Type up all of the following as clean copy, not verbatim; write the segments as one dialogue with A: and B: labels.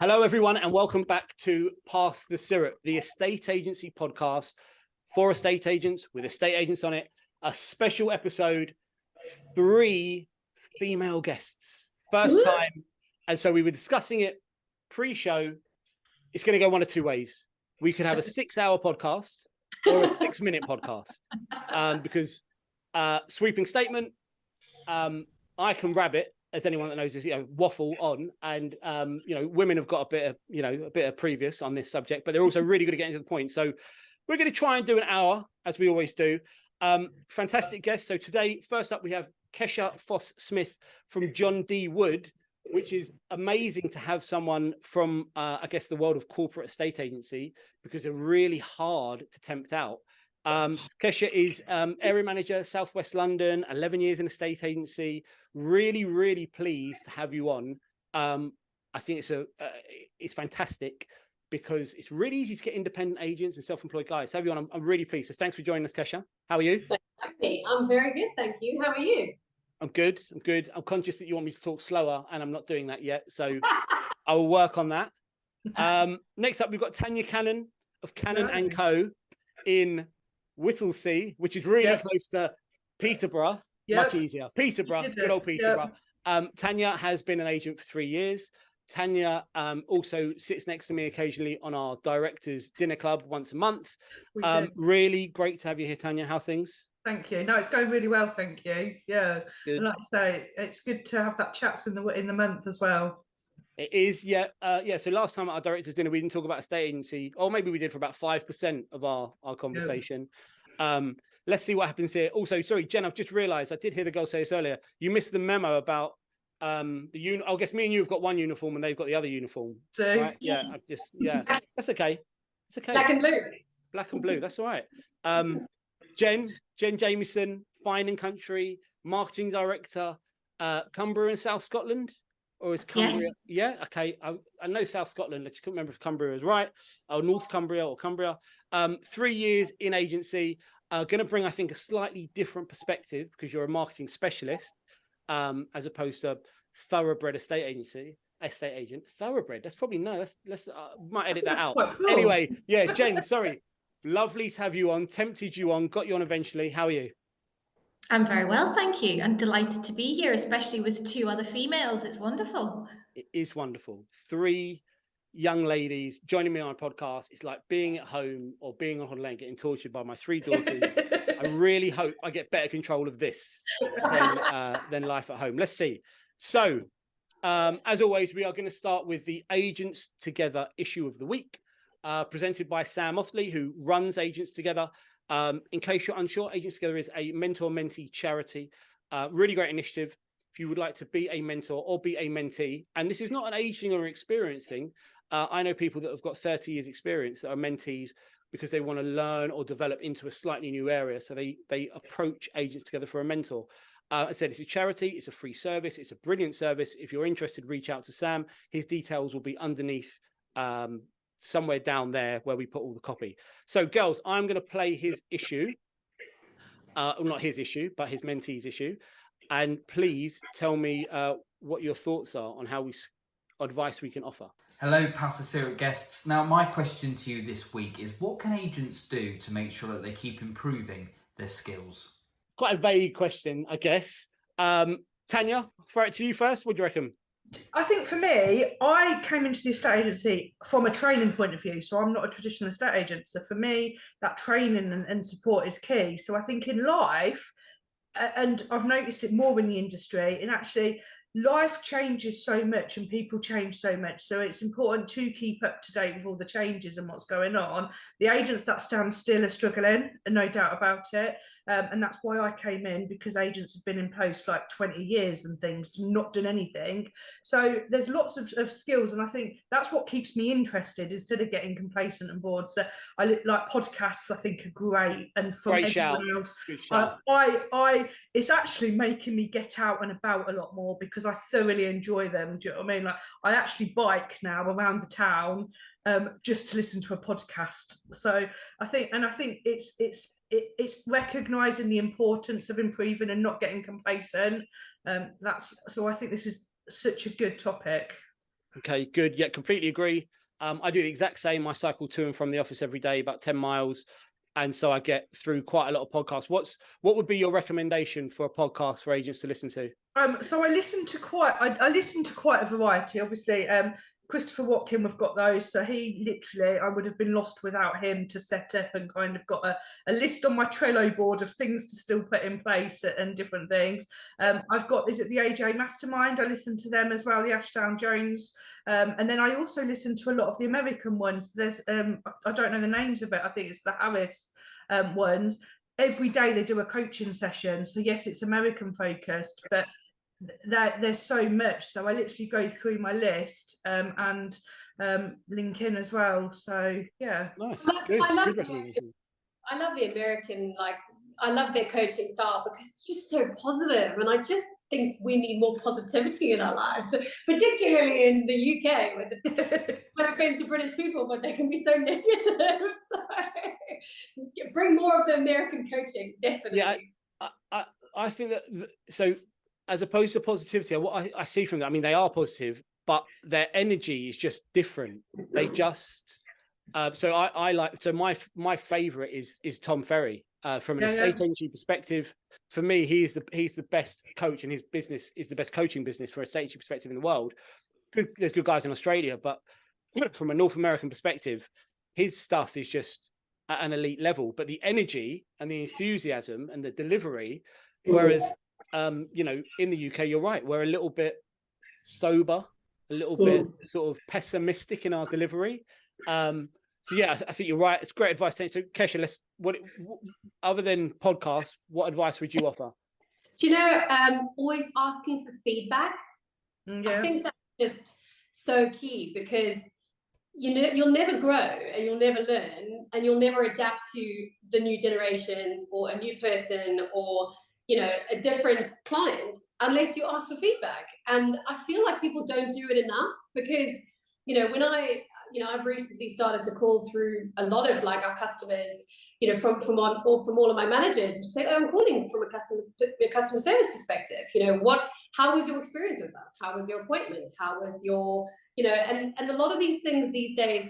A: Hello, everyone, and welcome back to Pass the Syrup, the estate agency podcast for estate agents with estate agents on it. A special episode, 3 female guests, first time. And so we were discussing it pre-show. It's going to go one of two ways. We could have a 6-hour podcast or a 6-minute podcast because sweeping statement, I can rabbit. As anyone that knows, waffle on, and women have got a bit of previous on this subject, but they're also really good at getting to the point. So we're going to try and do an hour, as we always do. Fantastic guests. So today, first up, we have Kesha Foss-Smith from John D. Wood, which is amazing to have someone from, I guess, the world of corporate estate agency, because they're really hard to tempt out. Kesha is area manager, Southwest London, 11 years in estate agency. Really, really pleased to have you on. I think it's fantastic because it's really easy to get independent agents and self-employed guys. To have you on, I'm really pleased. So thanks for joining us, Kesha. How are you?
B: I'm very good, thank you. How are you?
A: I'm good. I'm conscious that you want me to talk slower, and I'm not doing that yet. So I will work on that. Next up, we've got Tania Cannon of Cannon and Co. in Whittlesea, which is really close to Peterborough. Much easier. Peterborough, good old Peterborough. Tania has been an agent for 3 years. Tania also sits next to me occasionally on our directors dinner club once a month. Really great to have you here, Tania. How's things?
C: Thank you. No, it's going really well, thank you. Yeah,
A: good.
C: And like I say, it's good to have that chats in the month as well.
A: It is, yeah. So last time at our directors dinner, we didn't talk about estate agency, or maybe we did for about 5% of our conversation. Let's see what happens here. Also, sorry, Jen, I've just realised I did hear the girl say this earlier. You missed the memo about the I guess me and you have got one uniform and they've got the other uniform.
C: So
A: right? Yeah, that's okay. It's okay.
B: Black and blue.
A: Black and blue. That's all right. Jen Jamieson, Fine and Country, marketing director, Cumbria and South Scotland. Or is Cumbria? Yes. Yeah, okay. I know South Scotland. I just couldn't remember if Cumbria was right. Or North Cumbria or Cumbria. 3 years in agency. Going to bring, I think, a slightly different perspective because you're a marketing specialist, as opposed to thoroughbred estate agent. Thoroughbred. That's probably no. Let's might edit that out.
C: Cool.
A: Anyway, yeah, Jen. Sorry. Lovely to have you on. Tempted you on. Got you on eventually. How are you?
D: I'm very well, thank you. I'm delighted to be here, especially with 2 other females. It's wonderful.
A: It is wonderful. 3 young ladies joining me on a podcast. It's like being at home or being on holiday and getting tortured by my 3 daughters. I really hope I get better control of this than life at home. Let's see. So, as always, we are going to start with the Agents Together issue of the week, presented by Sam Oftley, who runs Agents Together. In case you're unsure, Agents Together is a mentor-mentee charity. Really great initiative. If you would like to be a mentor or be a mentee, and this is not an age thing or an experience thing. I know people that have got 30 years experience that are mentees because they want to learn or develop into a slightly new area. So they approach Agents Together for a mentor. I said it's a charity. It's a free service. It's a brilliant service. If you're interested, reach out to Sam. His details will be underneath somewhere down there where we put all the copy. So girls, I'm going to play his issue. Well, not his issue, but his mentee's issue. And please tell me what your thoughts are on how advice we can offer.
E: Hello, Pass the Syrup guests. Now, my question to you this week is, what can agents do to make sure that they keep improving their skills?
A: It's quite a vague question, I guess. Tania, throw it to you first. What do you reckon?
C: I think for me, I came into the estate agency from a training point of view. So I'm not a traditional estate agent. So for me, that training and support is key. So I think in life, and I've noticed it more in the industry, and actually life changes so much and people change so much. So it's important to keep up to date with all the changes and what's going on. The agents that stand still are struggling, and no doubt about it. And that's why I came in, because agents have been in post like 20 years and things, not done anything. So there's lots of skills, and I think that's what keeps me interested instead of getting complacent and bored. So I like podcasts, I think are great. And from
A: great
C: everyone else, it's actually making me get out and about a lot more because I thoroughly enjoy them. Do you know what I mean? Like I actually bike now around the town just to listen to a podcast. So I think it's recognizing the importance of improving and not getting complacent. So I think this is such a good topic.
A: Okay, good. Yeah, completely agree. I do the exact same. I cycle to and from the office every day, about 10 miles. And so I get through quite a lot of podcasts. What would be your recommendation for a podcast for agents to listen to?
C: So I listen to quite a variety. Obviously, Christopher Watkin, we've got those. So he literally, I would have been lost without him to set up and kind of got a list on my Trello board of things to still put in place and different things. I've got, is it the AJ Mastermind? I listen to them as well, the Ashdown Jones. And then I also listen to a lot of the American ones. There's, I don't know the names of it. I think it's the Harris ones. Every day they do a coaching session. So yes, it's American focused, but there's so much. So I literally go through my list and link in as well. So yeah.
A: Nice.
B: I love
A: Good recommendation.
B: I love the American, like, I love their coaching style because it's just so positive, and I just think we need more positivity in our lives, particularly in the UK, where no offense to British people, but they can be so negative. So bring more of the American coaching, definitely.
A: Yeah, I think that, so as opposed to positivity, what I see from that, I mean, they are positive, but their energy is just different. They just, so I like, so my favorite is Tom Ferry. From an estate agency perspective, for me, he's the best coach, and his business is the best coaching business for estate agency perspective in the world. There's good guys in Australia, but from a North American perspective, his stuff is just at an elite level. But the energy and the enthusiasm and the delivery, whereas you know, in the UK, you're right, we're a little bit sober, a little bit sort of pessimistic in our delivery. So yeah, I think you're right. It's great advice. So Kesha, what other than podcasts, what advice would you offer?
B: Do you know, always asking for feedback? I think that's just so key, because you know you'll never grow and you'll never learn and you'll never adapt to the new generations or a new person or, you know, a different client unless you ask for feedback. And I feel like people don't do it enough, because, you know, when I've recently started to call through a lot of like our customers, you know, from all of my managers, to say, oh, I'm calling from a customer service perspective. You know, how was your experience with us? How was your appointment? How was your, you know, and a lot of these things these days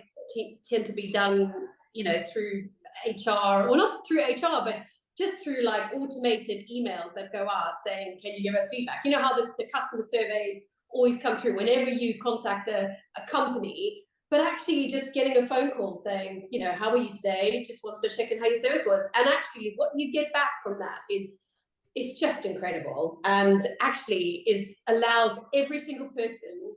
B: tend to be done, you know, through HR, or not through HR, but just through like automated emails that go out saying, can you give us feedback? You know how the customer surveys always come through whenever you contact a company, but actually just getting a phone call saying, you know, how are you today? Just wanted to check in how your service was. And actually what you get back from that is just incredible, and actually allows every single person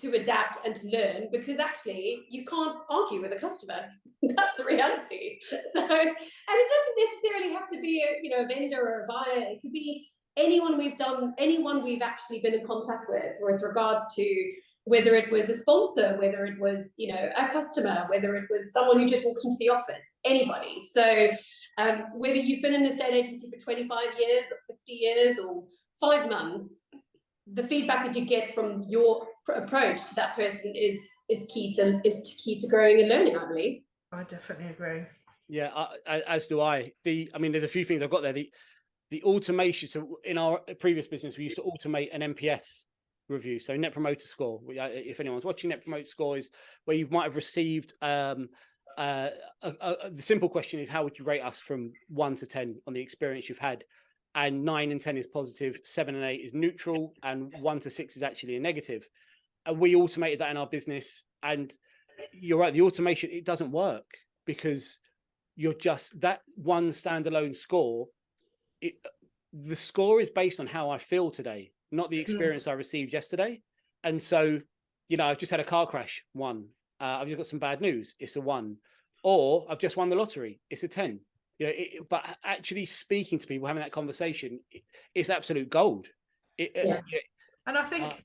B: to adapt and to learn, because actually you can't argue with a customer. That's the reality. So, and it doesn't necessarily have to be a vendor or a buyer. It could be anyone we've actually been in contact with regards to whether it was a sponsor, whether it was, you know, a customer, whether it was someone who just walked into the office, anybody. So whether you've been in a estate agency for 25 years or 50 years or 5 months, the feedback that you get from your approach to that person is key to growing and learning, I believe.
C: I definitely agree.
A: Yeah, as do I. I mean, there's a few things I've got there. The automation. So in our previous business, we used to automate an NPS review. So Net Promoter Score. If anyone's watching, Net Promoter Score is where you might have received the simple question is, how would you rate us from 1 to 10 on the experience you've had? And 9 and 10 is positive, 7 and 8 is neutral, and 1 to 6 is actually a negative. And we automated that in our business. And you're right, the automation, it doesn't work, because you're just that one standalone score. The score is based on how I feel today, not the experience I received yesterday. And so, you know, I've just had a car crash, 1. I've just got some bad news, it's a 1. Or I've just won the lottery, it's a 10. You know, but actually speaking to people, having that conversation, it's absolute gold.
C: And I think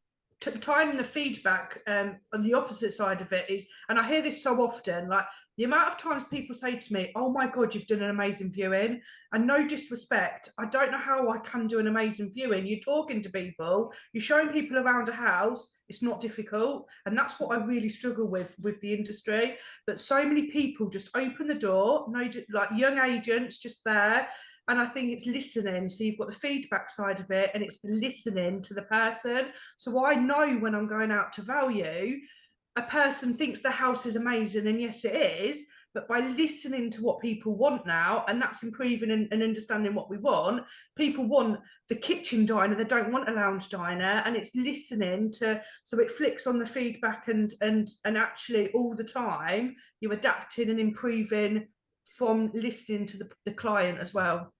C: tying in the feedback on the opposite side of it is, and I hear this so often, like the amount of times people say to me, oh my God, you've done an amazing viewing. And no disrespect, I don't know how I can do an amazing viewing. You're talking to people, you're showing people around a house, it's not difficult. And that's what I really struggle with the industry. But so many people just open the door, like young agents just there, And I think it's listening. So you've got the feedback side of it, and it's the listening to the person. So I know when I'm going out to value, a person thinks the house is amazing, and yes, it is. But by listening to what people want now, and that's improving and understanding what we want, people want the kitchen diner, they don't want a lounge diner, and it's listening to, so it flicks on the feedback and actually all the time you're adapting and improving from listening to the client as well.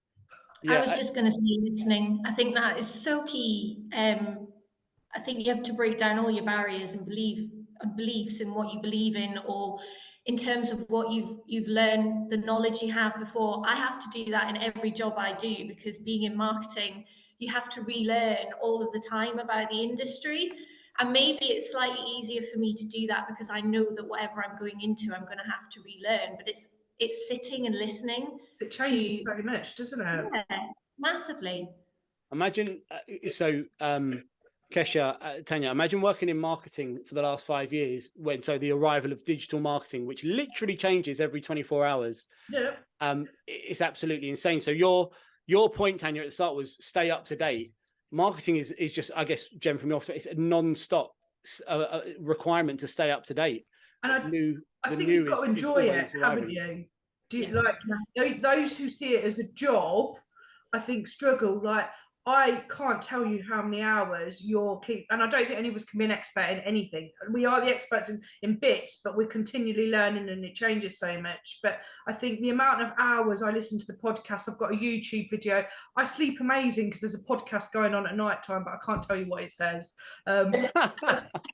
D: I was just going to say listening. I think that is so key. I think you have to break down all your barriers and beliefs in what you believe in, or in terms of what you've learned, the knowledge you have before. I have to do that in every job I do, because being in marketing, you have to relearn all of the time about the industry. And maybe it's slightly easier for me to do that because I know that whatever I'm going into, I'm going to have to relearn. But it's sitting and listening.
C: It changes so much, doesn't it?
D: Yeah, massively.
A: Imagine, Kesha, Tania, imagine working in marketing for the last 5 years, so the arrival of digital marketing, which literally changes every 24 hours.
C: Yeah.
A: It's absolutely insane. So your point, Tania, at the start was stay up to date. Marketing is just, I guess, Jen, from your perspective, it's a non-stop requirement to stay up to date.
C: And I think you've got to enjoy it, haven't you? Like those who see it as a job, I think struggle. Like, I can't tell you how many hours and I don't think any of us can be an expert in anything. We are the experts in bits, but we're continually learning, and it changes so much. But I think the amount of hours I listen to the podcast, I've got a YouTube video. I sleep amazing because there's a podcast going on at night time, but I can't tell you what it says.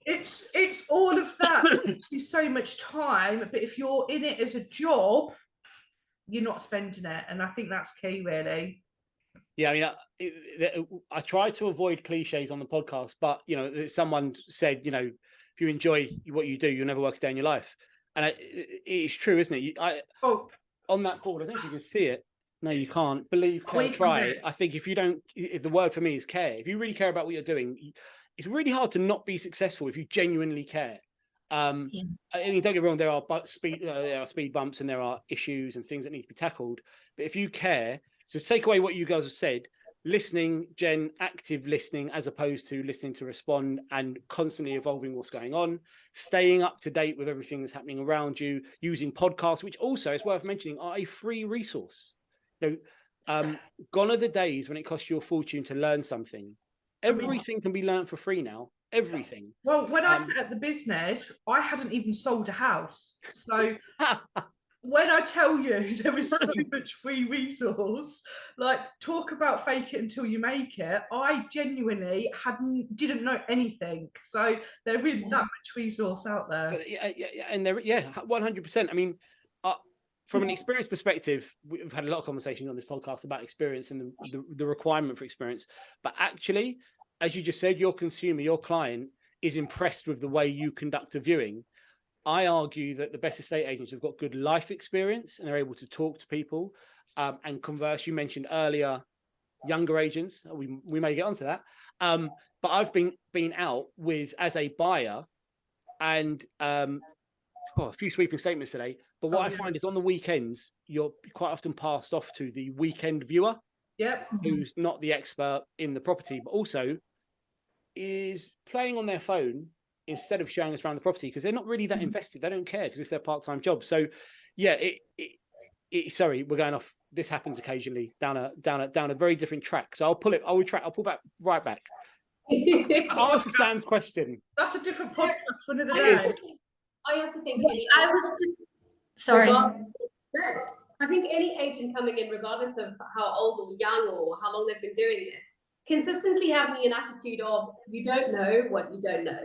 C: It's all of that. It's so much time, but if you're in it as a job, you're not spending it, and I think that's key, really.
A: Yeah, I mean, I try to avoid cliches on the podcast, but someone said, if you enjoy what you do, you'll never work a day in your life, and it's true, isn't it? On that board, I don't know if you can see it. No, you can't. Believe, care, try. I think if the word for me is care. If you really care about what you're doing, it's really hard to not be successful if you genuinely care. I mean, don't get me wrong, there are speed bumps and there are issues and things that need to be tackled, but if you care. So take away what you guys have said, listening, Jen, active listening, as opposed to listening to respond, and constantly evolving what's going on, staying up to date with everything that's happening around you, using podcasts, which also is worth mentioning are a free resource. Gone are the days when it costs you a fortune to learn something. Everything can be learned for free now. Everything.
C: Well, when I set up the business, I hadn't even sold a house. So when I tell you there is so much free resource, like, talk about fake it until you make it, I genuinely didn't know anything. So there is that much resource out there.
A: And 100%. I mean, from an experience perspective, we've had a lot of conversation on this podcast about experience and the requirement for experience. But actually, as you just said, your consumer, your client is impressed with the way you conduct a viewing. I argue that the best estate agents have got good life experience and they're able to talk to people and converse. You mentioned earlier younger agents. We may get onto that. But I've been out as a buyer and a few sweeping statements today. But what I find is on the weekends, you're quite often passed off to the weekend viewer, who's not the expert in the property, but also is playing on their phone instead of showing us around the property because they're not really that invested. They don't care because it's their part-time job. So yeah, sorry, we're going off. This happens occasionally down a very different track. So I'll pull back right back. Answer Sam's question.
C: That's a different podcast for another day.
B: I also think
D: I was just sorry.
B: I think any agent coming in, regardless of how old or young or how long they've been doing it, consistently having an attitude of you don't know what you don't know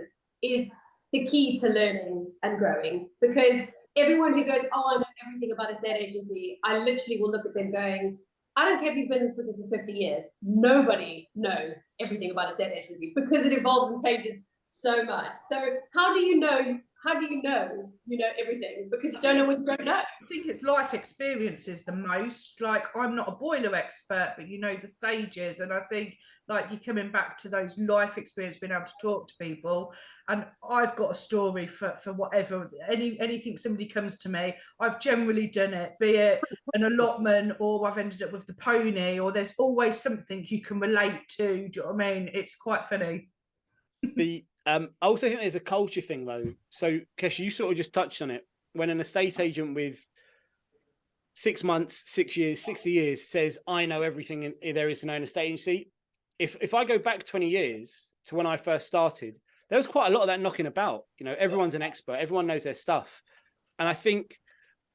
B: is the key to learning and growing. Because everyone who goes, I know everything about a estate agency, I literally will look at them going, I don't care if you've been in this business for 50 years. Nobody knows everything about a estate agency because it evolves and changes so much. So how do you know how do you know everything? Because you don't know what you don't know.
C: I think it's life experiences the most. Like, I'm not a boiler expert, but you know the stages, and I think like you're coming back to those life experience, being able to talk to people. And I've got a story for whatever, anything somebody comes to me, I've generally done it, be it an allotment or I've ended up with the pony, or there's always something you can relate to. Do you know what I mean? It's quite funny.
A: I also think there's a culture thing though. So Kesha, you sort of just touched on it. When an estate agent with 6 months, 6 years, 60 years says, I know everything there is to know in an estate agency. If I go back 20 years to when I first started, there was quite a lot of that knocking about. Everyone's an expert, everyone knows their stuff. And I think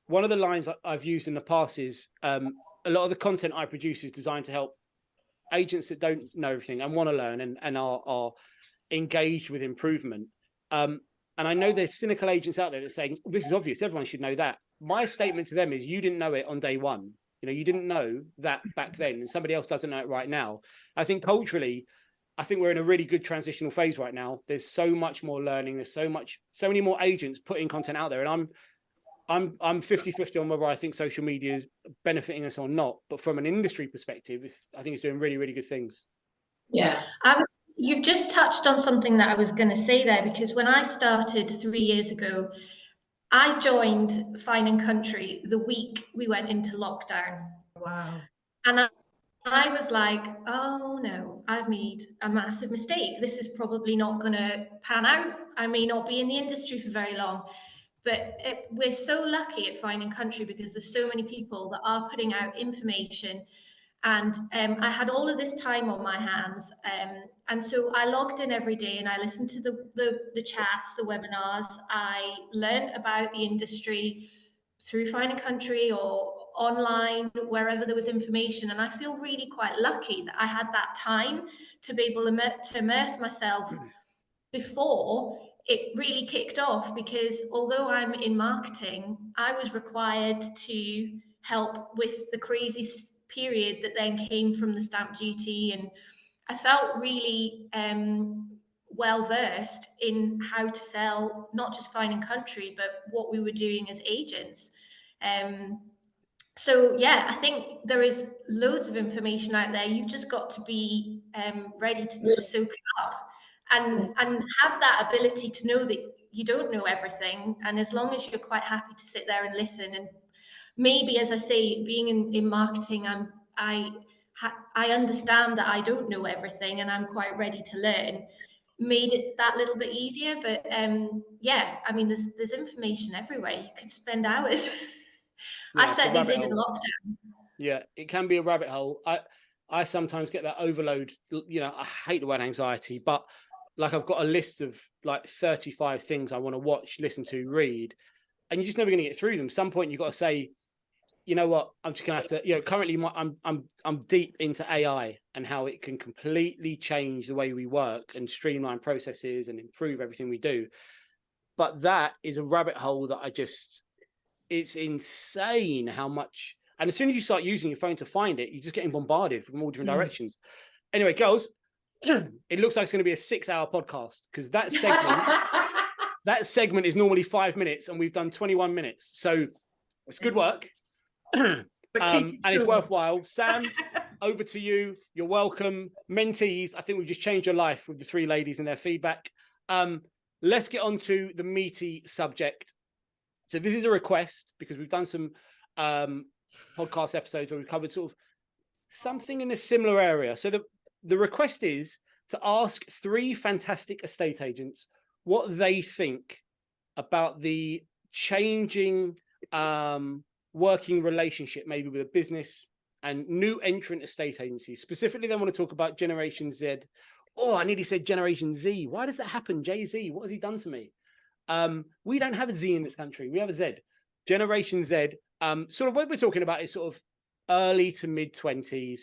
A: one of the lines I've used in the past is a lot of the content I produce is designed to help agents that don't know everything and want to learn and are engaged with improvement. And I know there's cynical agents out there that are saying, this is obvious, everyone should know that. My statement to them is, you didn't know it on day one. You didn't know that back then, and somebody else doesn't know it right now. I think culturally, I think we're in a really good transitional phase right now. There's so much more learning. There's so many more agents putting content out there. And I'm 50-50 on whether I think social media is benefiting us or not. But from an industry perspective, I think it's doing really, really good things.
B: Yeah.
D: You've just touched on something that I was going to say there, because when I started 3 years ago, I joined Fine and Country the week we went into lockdown.
C: Wow.
D: And I was like, oh no, I've made a massive mistake. This is probably not going to pan out. I may not be in the industry for very long. But we're so lucky at Fine and Country because there's so many people that are putting out information. And I had all of this time on my hands. And so I logged in every day and I listened to the chats, the webinars. I learned about the industry through Fine and Country or online, wherever there was information. And I feel really quite lucky that I had that time to be able to immerse myself before it really kicked off, because although I'm in marketing, I was required to help with the crazy period that then came from the stamp duty, and I felt really well versed in how to sell not just Fine and Country but what we were doing as agents. So yeah, I think there is loads of information out there. You've just got to be ready to soak it up and have that ability to know that you don't know everything. And as long as you're quite happy to sit there and listen, and maybe, as I say, being in marketing, I understand that I don't know everything and I'm quite ready to learn, made it that little bit easier. But yeah, I mean, there's information everywhere. You could spend hours.
A: Yeah,
D: I certainly did in lockdown.
A: Yeah, it can be a rabbit hole. I sometimes get that overload. I hate the word anxiety, but like I've got a list of like 35 things I want to watch, listen to, read, and you're just never going to get through them. Some point you've got to say, you know what, I'm just going to have to. Currently I'm deep into AI and how it can completely change the way we work and streamline processes and improve everything we do. But that is a rabbit hole that it's insane how much. And as soon as you start using your phone to find it, you're just getting bombarded from all different directions. Anyway, girls, it looks like it's going to be a 6-hour podcast, because that segment is normally 5 minutes and we've done 21 minutes. So it's good work. And it's worthwhile. Sam, over to you. You're welcome. Mentees, I think we've just changed your life with the 3 ladies and their feedback. Let's get on to the meaty subject. So this is a request because we've done some podcast episodes where we've covered sort of something in a similar area. So the request is to ask 3 fantastic estate agents what they think about the changing working relationship, maybe with a business and new entrant estate agencies. Specifically, they want to talk about Generation Z. Oh, I nearly said Generation Z. Why does that happen? Jay-Z, what has he done to me? We don't have a Z in this country. We have a Z. Generation Z. Sort of what we're talking about is sort of early to mid 20s.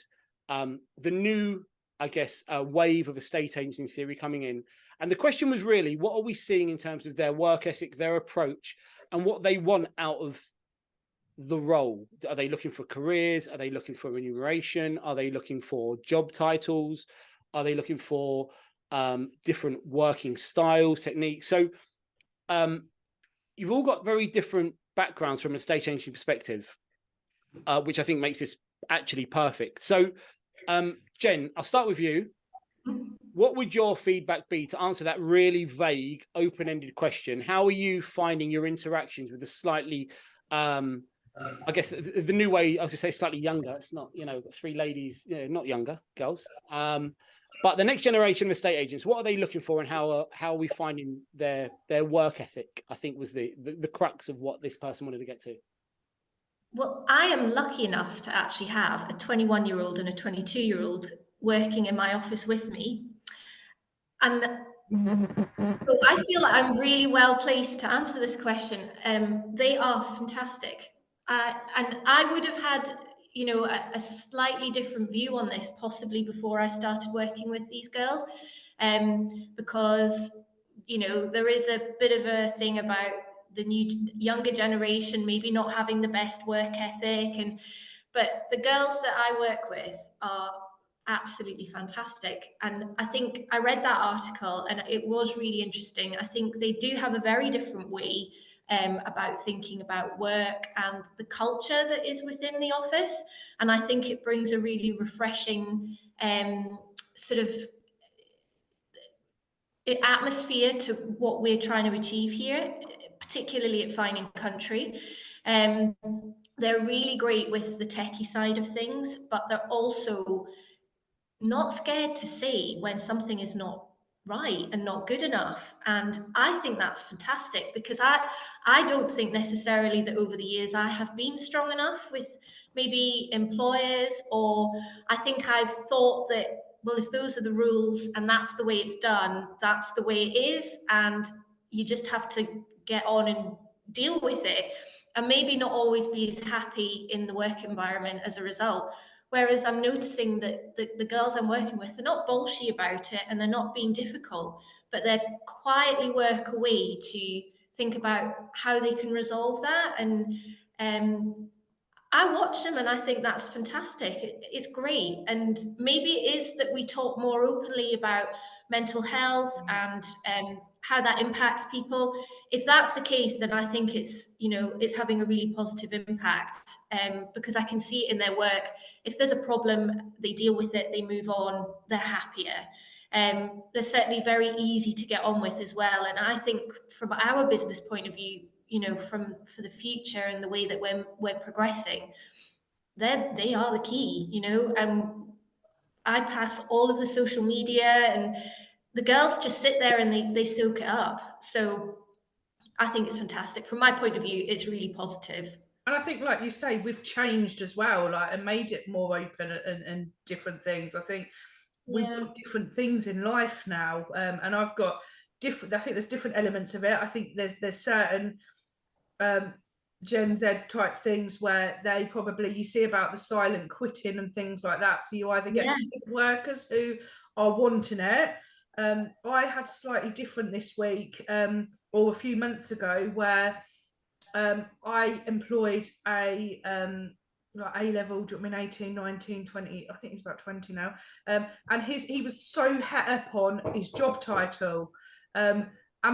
A: The new, I guess, wave of estate agency theory coming in. And the question was really, what are we seeing in terms of their work ethic, their approach, and what they want out of the role? Are they looking for careers? Are they looking for remuneration? Are they looking for job titles? Are they looking for different working styles, techniques? So you've all got very different backgrounds from a estate agency perspective, which I think makes this actually perfect. So, Jen, I'll start with you. What would your feedback be to answer that really vague, open-ended question? How are you finding your interactions with the slightly, I guess the new way, I could say slightly younger. It's not, three ladies, not younger girls. But the next generation of estate agents, what are they looking for, and how are we finding their work ethic? I think was the crux of what this person wanted to get to.
D: Well, I am lucky enough to actually have a 21-year-old and a 22-year-old working in my office with me. And so I feel like I'm really well placed to answer this question. They are fantastic. And I would have had, a slightly different view on this possibly before I started working with these girls. Because, there is a bit of a thing about the younger generation maybe not having the best work ethic, but the girls that I work with are absolutely fantastic. And I think I read that article and it was really interesting. I think they do have a very different way about thinking about work and the culture that is within the office. And I think it brings a really refreshing sort of atmosphere to what we're trying to achieve here, particularly at Fine & Country. They're really great with the techie side of things, but they're also not scared to say when something is not right and not good enough. And I think that's fantastic, because I don't think necessarily that over the years I have been strong enough with maybe employers, or I think I've thought that, well, if those are the rules and that's the way it's done, that's the way it is, and you just have to get on and deal with it, and maybe not always be as happy in the work environment as a result. Whereas I'm noticing that the girls I'm working with, they're not bullshit about it and they're not being difficult, but they quietly work a way to think about how they can resolve that. And I watch them and I think that's fantastic. It's great. And maybe it is that we talk more openly about mental health and how that impacts people. If that's the case, then I think it's having a really positive impact, because I can see it in their work. If there's a problem, they deal with it, they move on, they're happier. They're certainly very easy to get on with as well. And I think from our business point of view, for the future and the way that we're progressing, they are the key, I pass all of the social media and the girls just sit there and they soak it up. So I think it's fantastic. From my point of view, it's really positive.
C: And I think, like you say, we've changed as well, and made it more open and different things. I think we've got different things in life now, and I've got different. I think there's different elements of it. I think there's certain Gen Z type things where you see about the silent quitting and things like that. So you either get workers who are wanting it. I had slightly different this week, or a few months ago, where I employed a A-level, 18, 19, 20, I think he's about 20 now. And he was so het up on his job title. And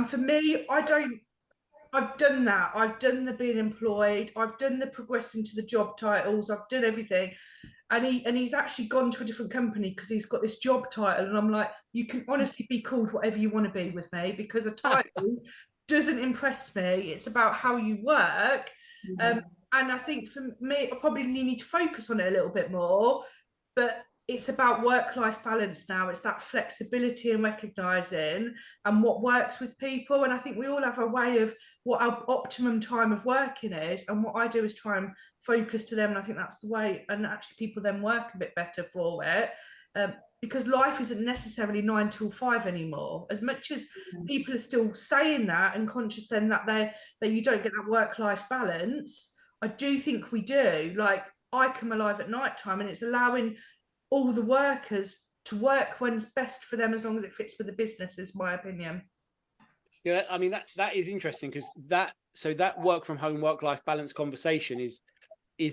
C: for me, I've done that. I've done the being employed. I've done the progressing to the job titles. I've done everything. And he's actually gone to a different company because he's got this job title. And I'm like, you can honestly be called whatever you want to be with me, because a title doesn't impress me. It's about how you work. And I think for me, I probably need to focus on it a little bit more. But it's about work-life balance now. It's that flexibility and recognising and what works with people. And I think we all have a way of what our optimum time of working is. And what I do is try and focus to them. And I think that's the way. And actually people then work a bit better for it. Because life isn't necessarily 9 till 5 anymore. As much as people are still saying that and conscious then that you don't get that work-life balance, I do think we do. Like, I come alive at night time, and it's allowing all the workers to work when's best for them, as long as it fits with the business, is my opinion.
A: Yeah, I mean, that is interesting, because that work from home, work-life balance conversation is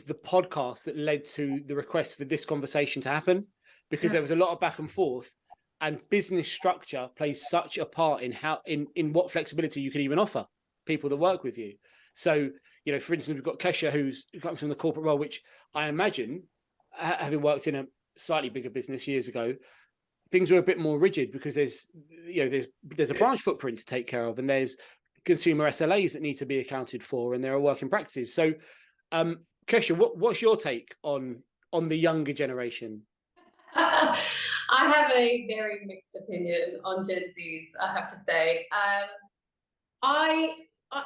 A: the podcast that led to the request for this conversation to happen, because there was a lot of back and forth, and business structure plays such a part in what flexibility you can even offer people that work with you. So, you know, for instance, we've got Kesha, who comes from the corporate role, which I imagine, having worked in a slightly bigger business years ago, things were a bit more rigid because there's a branch footprint to take care of, and there's consumer SLAs that need to be accounted for, and there are working practices. So, Kesha, what's your take on the younger generation?
B: I have a very mixed opinion on Gen Zs, I have to say.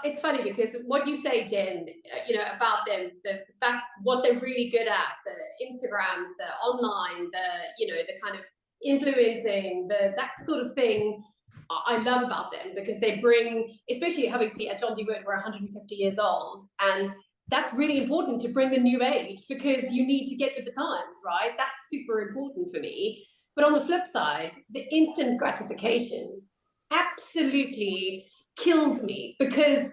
B: It's funny because what you say, Jen, you know, about them, the fact, what they're really good at, the Instagrams, the online, the kind of influencing, that sort of thing, I love about them, because they bring, especially obviously at John D. Wood, we're 150 years old, and that's really important to bring the new age, because you need to get with the times, right? That's super important for me. But on the flip side, the instant gratification absolutely kills me, because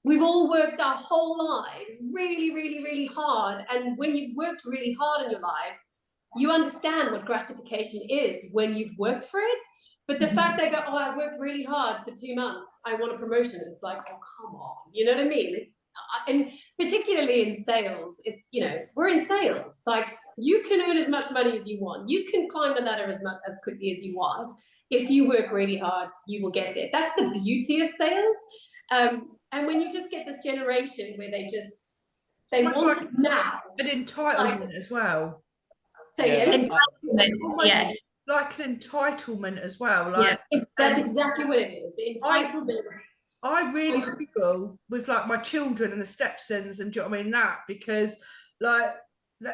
B: we've all worked our whole lives really, really, really hard. And when you've worked really hard in your life, you understand what gratification is when you've worked for it. But the fact they go, oh, I worked really hard for 2 months, I want a promotion. It's like, oh, come on. You know what I mean? And particularly in sales, it's, you know, we're in sales. Like, you can earn as much money as you want. You can climb the ladder as quickly as you want. If you work really hard, you will get there. That's the beauty of sales. And when you just get this generation where they want it now.
C: An entitlement as well.
D: Entitlement, yes.
C: Like an entitlement as well. Like,
B: that's exactly what it is. The entitlement.
C: I really struggle with like my children and the stepsons, and do you know what I mean, that, because like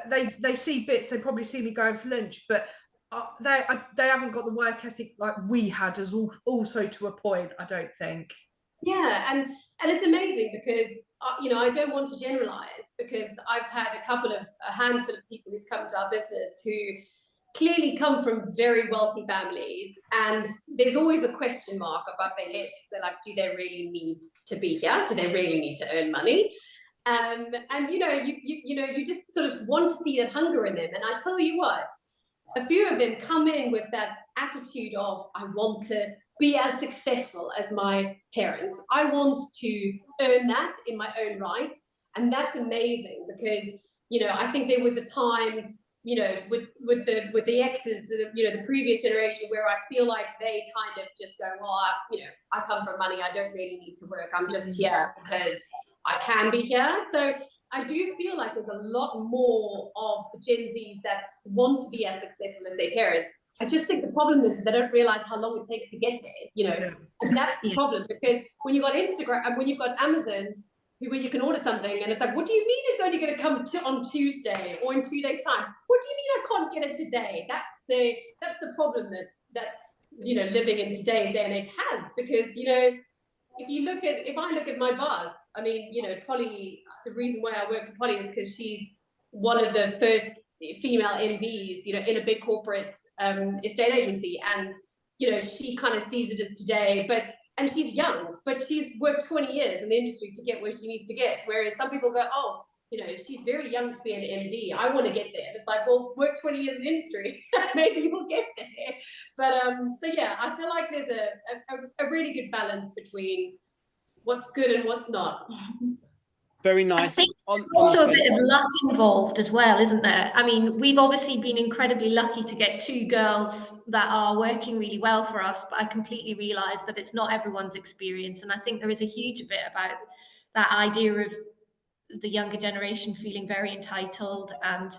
C: they see bits, they probably see me going for lunch, but they haven't got the work ethic like we had, as also to a point, I don't think.
B: Yeah, and it's amazing because you know, I don't want to generalize, because I've had a handful of people who've come to our business who clearly come from very wealthy families, and there's always a question mark above their head, because they're like, do they really need to be here? Do they really need to earn money? And you know, you just sort of want to see that hunger in them. And I tell you what, a few of them come in with that attitude of, I want to be as successful as my parents. I want to earn that in my own right. And that's amazing, because, you know, I think there was a time, you know, with the exes, you know, the previous generation, where I feel like they kind of just go, well, I come from money, I don't really need to work, I'm just here because I can be here. So I do feel like there's a lot more of the Gen Zs that want to be as successful as their parents. I just think the problem is they don't realize how long it takes to get there, you know, and that's the problem, because when you've got Instagram and when you've got Amazon, where you can order something and it's like, what do you mean it's only going to come on Tuesday or in 2 days' time? What do you mean I can't get it today? That's the problem that you know, living in today's day and age has, because, you know, if I look at my boss, I mean, you know, Polly, the reason why I work for Polly is because she's one of the first female MDs, you know, in a big corporate estate agency, and you know, she kind of sees it as today, and she's young, but she's worked 20 years in the industry to get where she needs to get. Whereas some people go, oh, you know, she's very young to be an MD, I want to get there. It's like, well, work 20 years in the industry, maybe you'll get there. But so yeah, I feel like there's a really good balance between what's good and what's not.
A: Very nice.
D: I think there's also a bit of luck involved as well, isn't there? I mean, we've obviously been incredibly lucky to get 2 girls that are working really well for us, but I completely realise that it's not everyone's experience. And I think there is a huge bit about that idea of the younger generation feeling very entitled. And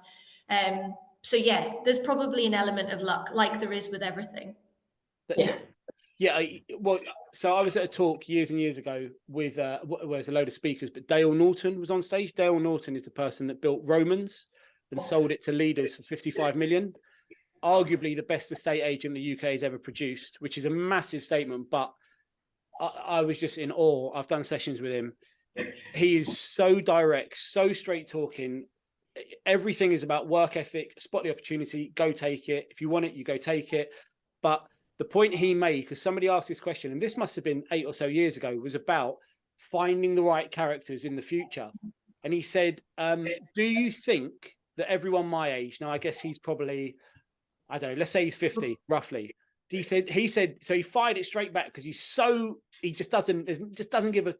D: so, yeah, there's probably an element of luck, like there is with everything.
A: Yeah, well, so I was at a talk years and years ago with there's a load of speakers, but Dale Norton was on stage. Dale Norton is the person that built Romans and sold it to leaders for 55 million. Arguably the best estate agent the UK has ever produced, which is a massive statement, but I was just in awe. I've done sessions with him. He is so direct, so straight talking. Everything is about work ethic, spot the opportunity, go take it. If you want it, you go take it. But the point he made, because somebody asked this question, and this must have been 8 or so years ago, was about finding the right characters in the future. And he said, do you think that everyone my age, now I guess he's probably, I don't know, let's say he's 50 roughly. He said, so he fired it straight back, because he just doesn't give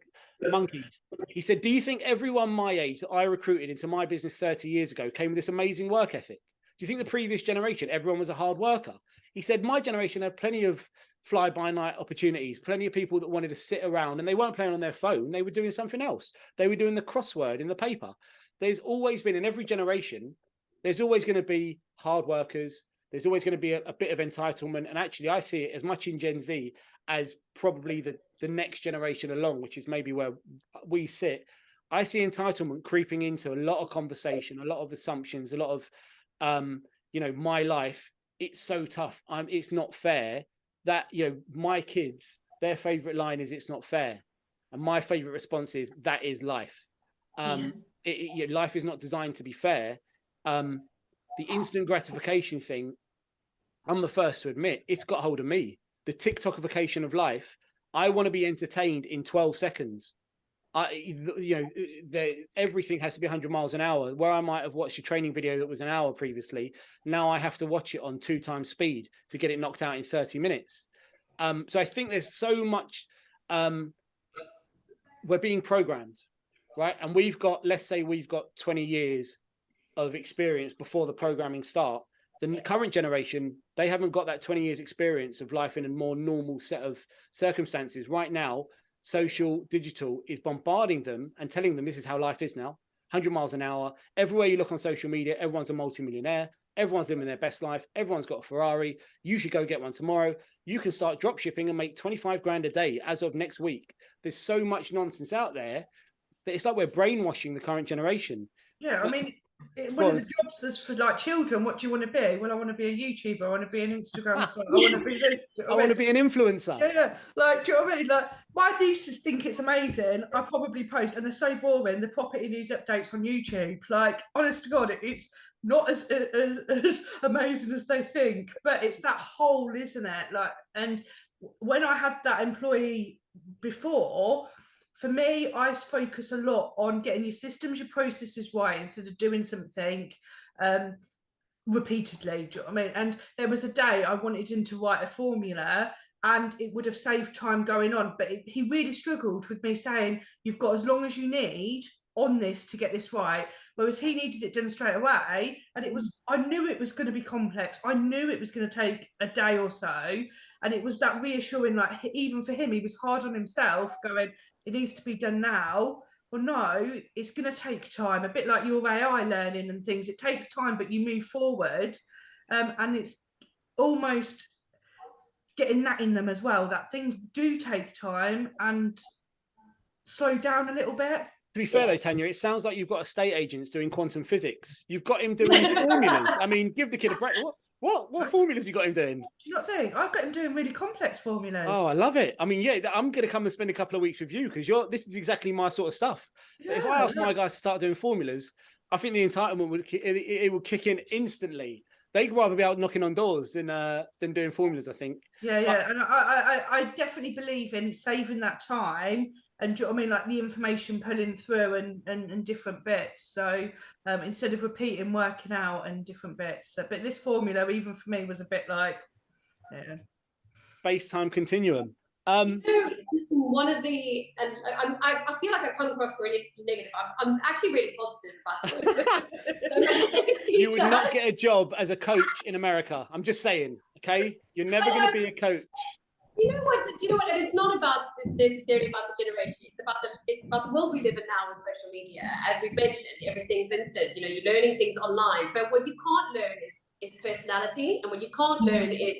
A: monkeys. He said, do you think everyone my age that I recruited into my business 30 years ago came with this amazing work ethic? Do you think the previous generation, everyone was a hard worker? He said, my generation had plenty of fly-by-night opportunities, plenty of people that wanted to sit around, and they weren't playing on their phone. They were doing something else. They were doing the crossword in the paper. There's always been, in every generation, there's always going to be hard workers. There's always going to be a bit of entitlement. And actually, I see it as much in Gen Z as probably the next generation along, which is maybe where we sit. I see entitlement creeping into a lot of conversation, a lot of assumptions, a lot of, my life. It's so tough. It's not fair that, my kids, their favorite line is it's not fair. And my favorite response is that is life. Life is not designed to be fair. The instant gratification thing, I'm the first to admit, it's got hold of me. The TikTokification of life. I want to be entertained in 12 seconds. Everything has to be 100 miles an hour. Where I might have watched a training video that was an hour previously, now I have to watch it on 2 times speed to get it knocked out in 30 minutes. So I think there's so much, we're being programmed, right? And let's say we've got 20 years of experience before the programming start. The current generation, they haven't got that 20 years experience of life in a more normal set of circumstances. Right now, social, digital is bombarding them and telling them this is how life is now, 100 miles an hour. Everywhere you look on social media, everyone's a multimillionaire. Everyone's living their best life. Everyone's got a Ferrari. You should go get one tomorrow. You can start drop shipping and make 25 grand a day as of next week. There's so much nonsense out there that it's like we're brainwashing the current generation.
C: Yeah, I mean, one of the jobs is for like children. What do you want to be? Well, I want to be a YouTuber. I want to be an Instagram star. I want to be this.
A: I want to be an influencer.
C: Yeah. Like, do you know what I mean? Like, my nieces think it's amazing. I probably post, and they're so boring. The property news updates on YouTube. Like, honest to God, it's not as amazing as they think. But it's that hole, isn't it? Like, and when I had that employee before, for me, I focus a lot on getting your systems, your processes right instead of doing something repeatedly. Do you know what I mean? And there was a day I wanted him to write a formula and it would have saved time going on. But he really struggled with me saying, you've got as long as you need on this to get this right. Whereas he needed it done straight away. And I knew it was going to be complex. I knew it was going to take a day or so. And it was that reassuring, like, even for him, he was hard on himself going, it needs to be done now. Well, no, it's going to take time. A bit like your AI learning and things. It takes time, but you move forward. And it's almost getting that in them as well, that things do take time and slow down a little bit.
A: To be fair, though, Tania, it sounds like you've got estate agents doing quantum physics. You've got him doing formulas. I mean, give the kid a break. What formulas you got him doing?
C: Do you not think? I've got him doing really complex formulas.
A: Oh, I love it. I mean, yeah, I'm going to come and spend a couple of weeks with you because this is exactly my sort of stuff. Yeah, if I ask my guys to start doing formulas, I think the entitlement would kick in instantly. They'd rather be out knocking on doors than doing formulas, I think.
C: Yeah. And I definitely believe in saving that time. And do you know what I mean? Like the information pulling through and different bits. So instead of repeating, working out and different bits. So, but this formula, even for me, was a bit like,
A: space-time continuum.
B: One of the, and I feel like I come across really negative. I'm actually really positive about it.
A: You would not get a job as a coach in America. I'm just saying, okay? You're never going to be a coach.
B: You know what? And it's not necessarily about the generation. It's about the world we live in now with social media. As we've mentioned, everything's instant. You're learning things online. But what you can't learn is personality, and what you can't learn is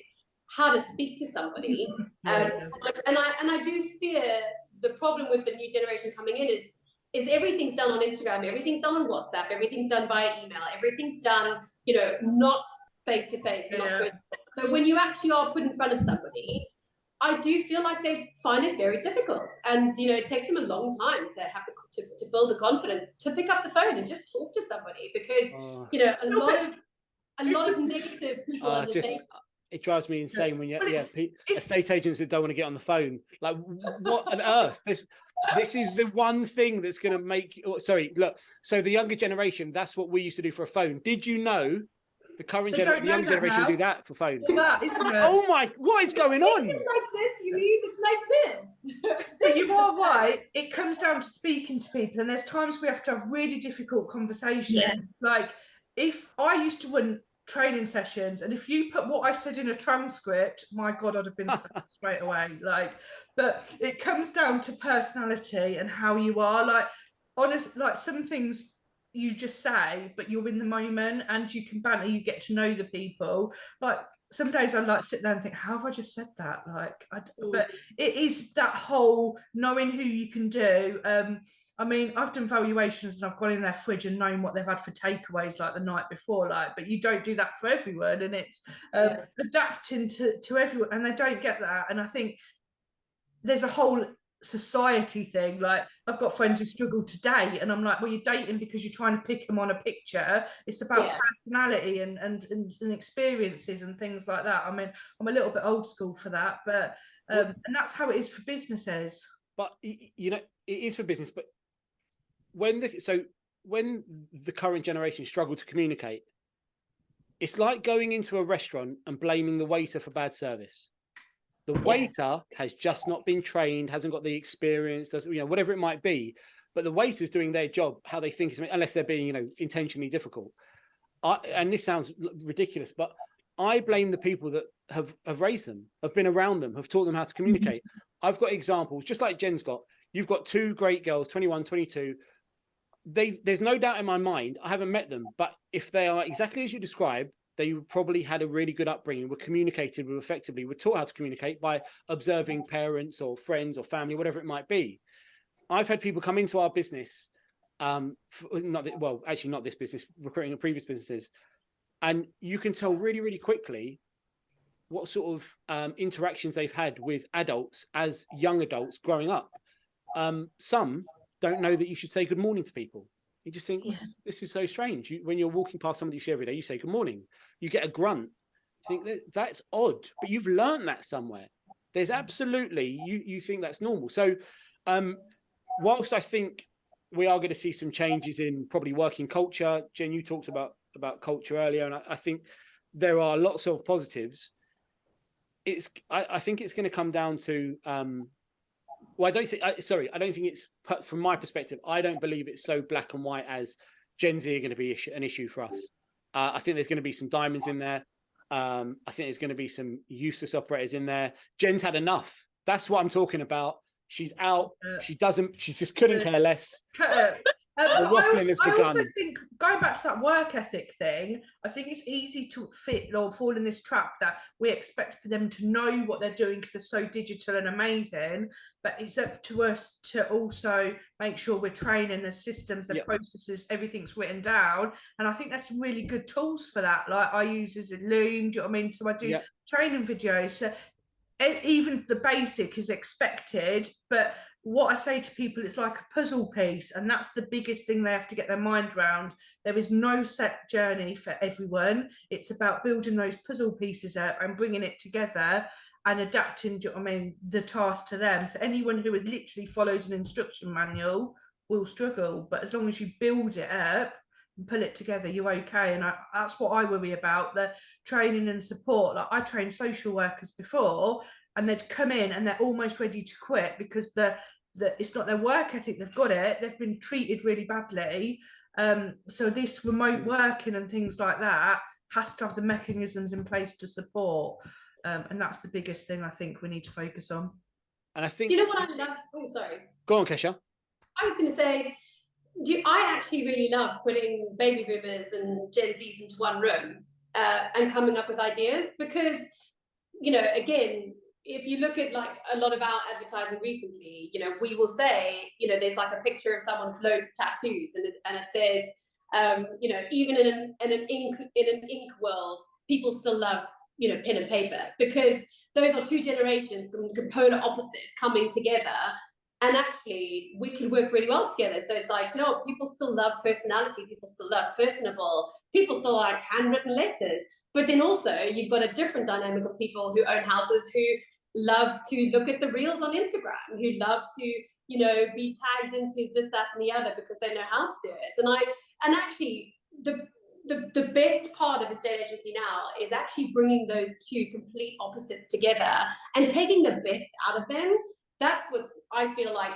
B: how to speak to somebody. And I do fear the problem with the new generation coming in is everything's done on Instagram, everything's done on WhatsApp, everything's done via email, everything's done, not face to face, not personal. So when you actually are put in front of somebody, I do feel like they find it very difficult, and it takes them a long time to have to build the confidence to pick up the phone and just talk to somebody because a lot of negative people.
A: It drives me insane when estate agents that don't want to get on the phone. Like, what on earth? This is the one thing that's going to make. Look. So the younger generation, that's what we used to do for a phone. Did you know? The younger generation do that for phone.
C: That, isn't it?
A: Oh my! What is going on?
B: It's like this, you mean? It's like this.
C: you are right. It comes down to speaking to people, and there's times we have to have really difficult conversations.
D: Yeah.
C: Like if I used to run training sessions, and if you put what I said in a transcript, my God, I'd have been sacked straight away. Like, but it comes down to personality and how you are. Like, honest, like some things you just say, but you're in the moment and you can banter, you get to know the people. Like some days I like sit there and think, how have I just said that? Like, but it is that whole knowing who you can do. I mean, I've done valuations and I've gone in their fridge and known what they've had for takeaways like the night before, like, but you don't do that for everyone, and it's adapting to everyone, and they don't get that. And I think there's a whole society thing. Like I've got friends who struggle to date, and I'm like, well, you're dating because you're trying to pick them on a picture. It's about personality and experiences and things like that. I mean, I'm a little bit old school for that, but and that's how it is for businesses.
A: But you know, it is for business. But when the current generation struggle to communicate, it's like going into a restaurant and blaming the waiter for bad service. The waiter has just not been trained, hasn't got the experience, doesn't, you know, whatever it might be. But the waiter's doing their job how they think is, unless they're being, you know, intentionally difficult. And this sounds ridiculous, but I blame the people that have raised them, have been around them, have taught them how to communicate. I've got examples, just like Jen's got. You've got two great girls, 21, 22. There's no doubt in my mind, I haven't met them, but if they are exactly as you described, they probably had a really good upbringing, were communicated with effectively, were taught how to communicate by observing parents or friends or family, whatever it might be. I've had people come into our business, not this business, recruiting in previous businesses, and you can tell really, really quickly what sort of interactions they've had with adults as young adults growing up. Some don't know that you should say good morning to people. You just think, this is so strange. When you're walking past somebody you see every day, you say good morning. You get a grunt. You think that's odd, but you've learned that somewhere. There's absolutely, you think that's normal. So whilst I think we are going to see some changes in probably working culture, Jen, you talked about culture earlier, and I think there are lots of positives. I think it's going to come down to I don't think it's, from my perspective, I don't believe it's so black and white as Gen Z are going to be an issue for us. I think there's going to be some diamonds in there. I think there's going to be some useless operators in there. Jen's had enough. That's what I'm talking about. She's out. She just couldn't care less.
C: I also think, going back to that work ethic thing, I think it's easy to fall in this trap that we expect them to know what they're doing because they're so digital and amazing, but it's up to us to also make sure we're training the systems, the processes, everything's written down. And I think there's some really good tools for that. Like I use as a Loom, do you know what I mean? So I do training videos. So even the basic is expected, but what I say to people, it's like a puzzle piece, and that's the biggest thing they have to get their mind around. There is no set journey for everyone. It's about building those puzzle pieces up and bringing it together and adapting, do you know what I mean, the task to them. So anyone who literally follows an instruction manual will struggle, but as long as you build it up and pull it together, you're okay. And that's what I worry about, the training and support. Like I trained social workers before, and they'd come in and they're almost ready to quit because it's not their work ethic, they've got it, they've been treated really badly. So this remote working and things like that has to have the mechanisms in place to support. And that's the biggest thing I think we need to focus on.
A: And I think,
B: you know what I love? Oh, sorry.
A: Go on, Kesha.
B: I was going to say, I actually really love putting baby boomers and Gen Zs into one room and coming up with ideas because, you know, again, if you look at like a lot of our advertising recently, you know, we will say, you know, there's like a picture of someone with loads of tattoos, and it says, you know, even in an ink world, people still love, you know, pen and paper, because those are two generations, the polar opposite, coming together, and actually we can work really well together. So it's like, you know, people still love personality, people still love personable, people still like handwritten letters. But then also you've got a different dynamic of people who own houses, who love to look at the reels on Instagram, who love to, you know, be tagged into this, that, and the other because they know how to do it. And actually the best part of estate agency now is actually bringing those two complete opposites together and taking the best out of them. That's what I I feel like,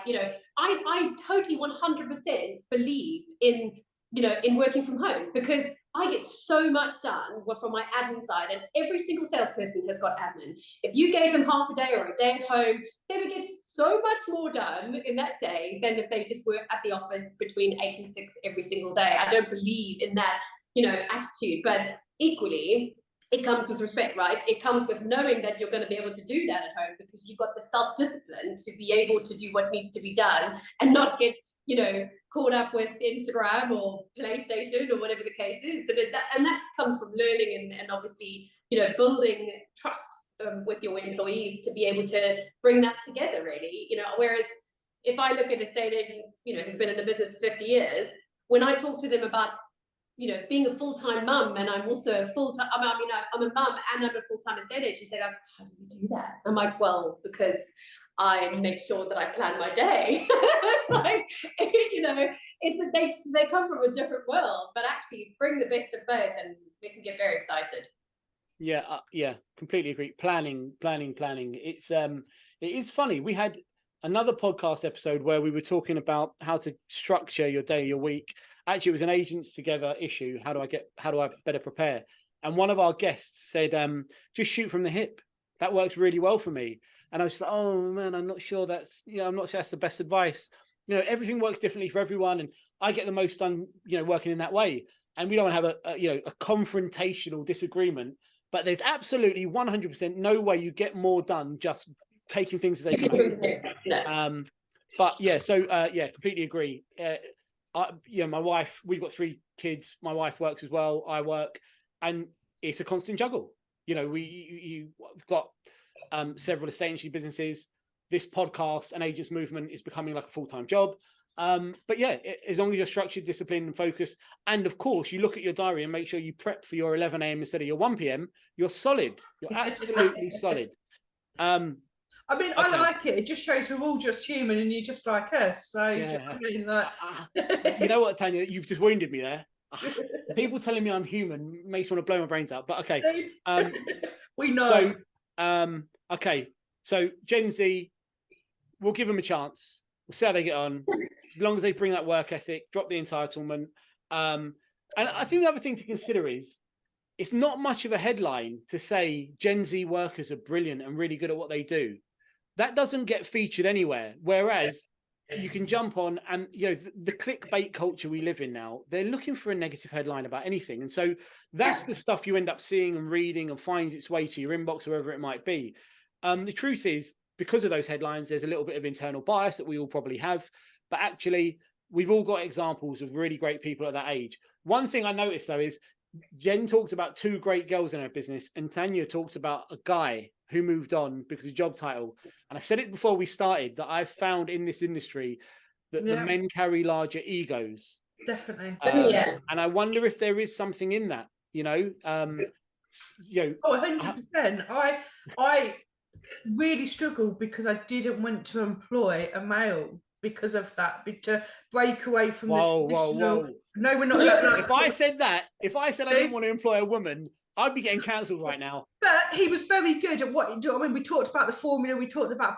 B: I totally 100% believe in, in working from home, because I get so much done from my admin side, and every single salesperson has got admin. If you gave them half a day or a day at home, they would get so much more done in that day than if they just work at the office between 8 and 6 every single day. I don't believe in that, attitude, but equally, it comes with respect, right? It comes with knowing that you're going to be able to do that at home, because you've got the self-discipline to be able to do what needs to be done and not get, caught up with Instagram or PlayStation or whatever the case is. And that comes from learning and obviously, building trust with your employees to be able to bring that together, really. Whereas if I look at estate agents, who've been in the business for 50 years, when I talk to them about being a full-time mum, and I'm also a full-time, I'm a mum and I'm a full-time estate agent, they're like, how do you do that? I'm like, well, because I make sure that I plan my day. It's like, they come from a different world, but actually bring the best of both, and we can get very excited.
A: Yeah, completely agree. Planning. It is funny. We had another podcast episode where we were talking about how to structure your day, your week. Actually, it was an agents together issue. How do I better prepare? And one of our guests said, just shoot from the hip. That works really well for me. And I was like, oh man, I'm not sure that's the best advice. Everything works differently for everyone, and I get the most done, working in that way. And we don't have a confrontational disagreement, but there's absolutely 100% no way you get more done just taking things as they come. But yeah, completely agree. My wife, we've got 3 kids. My wife works as well. I work, and it's a constant juggle. You've got several estate agency businesses. This podcast and agents movement is becoming like a full-time job. But yeah, as long as you're structured, disciplined, and focused, and of course you look at your diary and make sure you prep for your 11 a.m. instead of your 1 p.m. You're solid. You're absolutely solid.
C: I like it. It just shows we're all just human, and you're just like us. So
A: yeah.
C: that.
A: You know what, Tanya? You've just wounded me there. People telling me I'm human makes me want to blow my brains out. But okay,
C: we know.
A: So, okay, so Gen Z, we'll give them a chance. We'll see how they get on. As long as they bring that work ethic, drop the entitlement. And I think the other thing to consider is, it's not much of a headline to say Gen Z workers are brilliant and really good at what they do. That doesn't get featured anywhere. Whereas you can jump on, and the clickbait culture we live in now, they're looking for a negative headline about anything. And so that's the stuff you end up seeing and reading, and finds its way to your inbox or wherever it might be. The truth is, because of those headlines, there's a little bit of internal bias that we all probably have. But actually, we've all got examples of really great people at that age. One thing I noticed, though, is Jen talks about 2 great girls in her business, and Tanya talks about a guy who moved on because of job title. And I said it before we started, that I've found in this industry that the men carry larger egos.
C: Definitely.
A: And I wonder if there is something in that,
C: 100%. I really struggled because I didn't want to employ a male because of that, to break away from the traditional. No, we're not.
A: If I said I didn't want to employ a woman, I'd be getting cancelled right now.
C: But he was very good at what. I mean, we talked about the formula,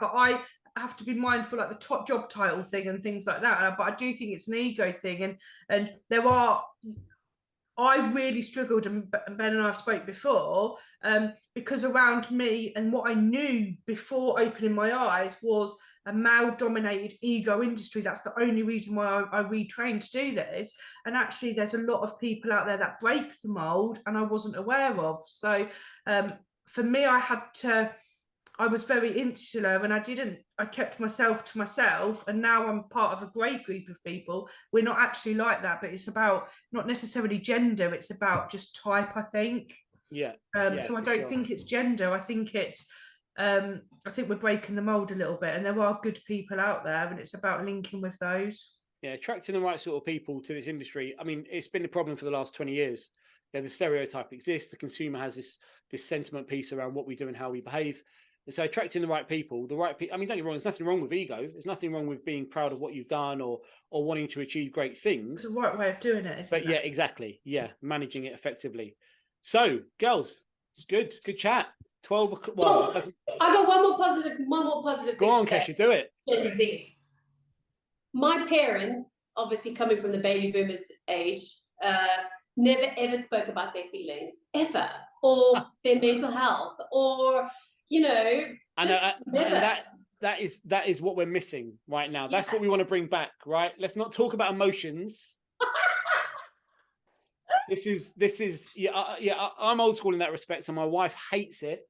C: but I have to be mindful, like the top job title thing and things like that. But I do think it's an ego thing, and there are. I really struggled, and Ben and I spoke before, because around me and what I knew before opening my eyes was a male-dominated ego industry. That's the only reason why I retrained to do this. And actually, there's a lot of people out there that break the mold, and I wasn't aware of. So for me, I was very insular, and I kept myself to myself, and now I'm part of a great group of people. We're not actually like that, but it's about not necessarily gender, it's about just type, I think. So I don't think it's gender. I think it's I think we're breaking the mold a little bit, and there are good people out there, and it's about linking with those.
A: Yeah, attracting the right sort of people to this industry. I mean, it's been a problem for the last 20 years. The stereotype exists. The consumer has this sentiment piece around what we do and how we behave. And so attracting the right people, I mean, don't get me wrong, there's nothing wrong with ego. There's nothing wrong with being proud of what you've done or wanting to achieve great things.
C: It's the right way of doing it, isn't it?
A: But yeah, exactly. Yeah, managing it effectively. So, girls, it's good chat. 12 o'clock. Well, that's...
B: I got one more positive.
A: Go on, Kesha, do it.
B: Gen Z. My parents, obviously coming from the baby boomers age, never ever spoke about their feelings ever, or their mental health, or
A: and that is what we're missing right now. That's what we want to bring back, right? Let's not talk about emotions. This is I'm old school in that respect, and my wife hates it.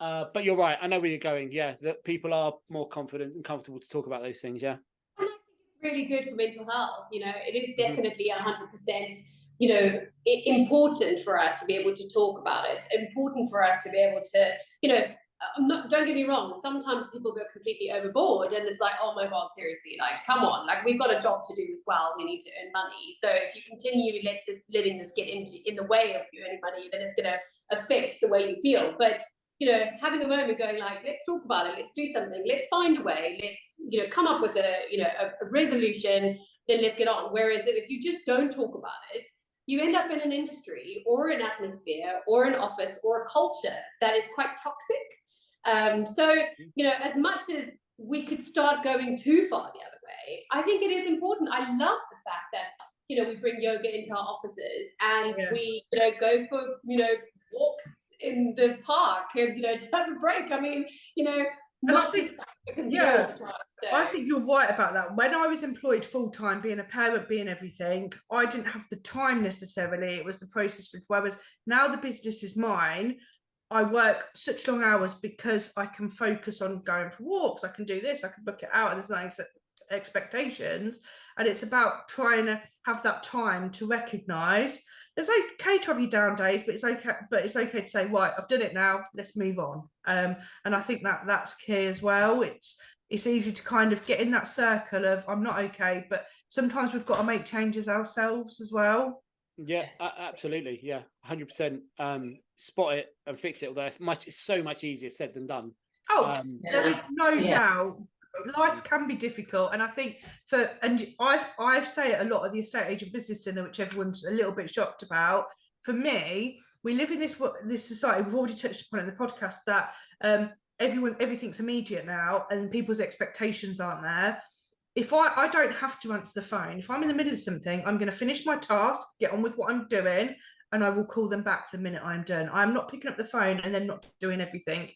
A: But you're right. I know where you're going. Yeah, that people are more confident and comfortable to talk about those things. Yeah.
B: And I think it's really good for mental health. It is definitely 100%. Important for us to be able to talk about it. Important for us to be able to, don't get me wrong. Sometimes people go completely overboard, and it's like, oh my God, seriously, like, come on, like we've got a job to do as well. We need to earn money. So if you continue letting this get in the way of you earning money, then it's going to affect the way you feel. But having a moment going like, let's talk about it, let's do something, let's find a way, let's come up with a resolution, then let's get on. Whereas if you just don't talk about it, you end up in an industry or an atmosphere or an office or a culture that is quite toxic. So as much as we could start going too far the other way, I think it is important. I love the fact that we bring yoga into our offices, and we go for walks in the park, and to have a break. I mean, not just all the time, so.
C: I think you're right about that. When I was employed full-time, being a parent, being everything, I didn't have the time necessarily. It was the process. Whereas now the business is mine, I work such long hours because I can focus on going for walks. I can do this, I can book it out, and there's no expectations. And it's about trying to have that time to recognise it's okay to have your down days, but it's okay to say, right, I've done it now, let's move on. And I think that's key as well. It's easy to kind of get in that circle of I'm not okay, but sometimes we've got to make changes ourselves as well.
A: Yeah, absolutely. Yeah, 100%. Spot it and fix it. Although it's so much easier said than done.
C: There is no doubt. Life can be difficult, and I think I say it a lot of the estate agent business dinner, which everyone's a little bit shocked about. For me, we live in this society. We've already touched upon it in the podcast that everything's immediate now, and people's expectations aren't there. If I don't have to answer the phone, if I'm in the middle of something, I'm going to finish my task, get on with what I'm doing, and I will call them back the minute I'm done. I'm not picking up the phone and then not doing everything.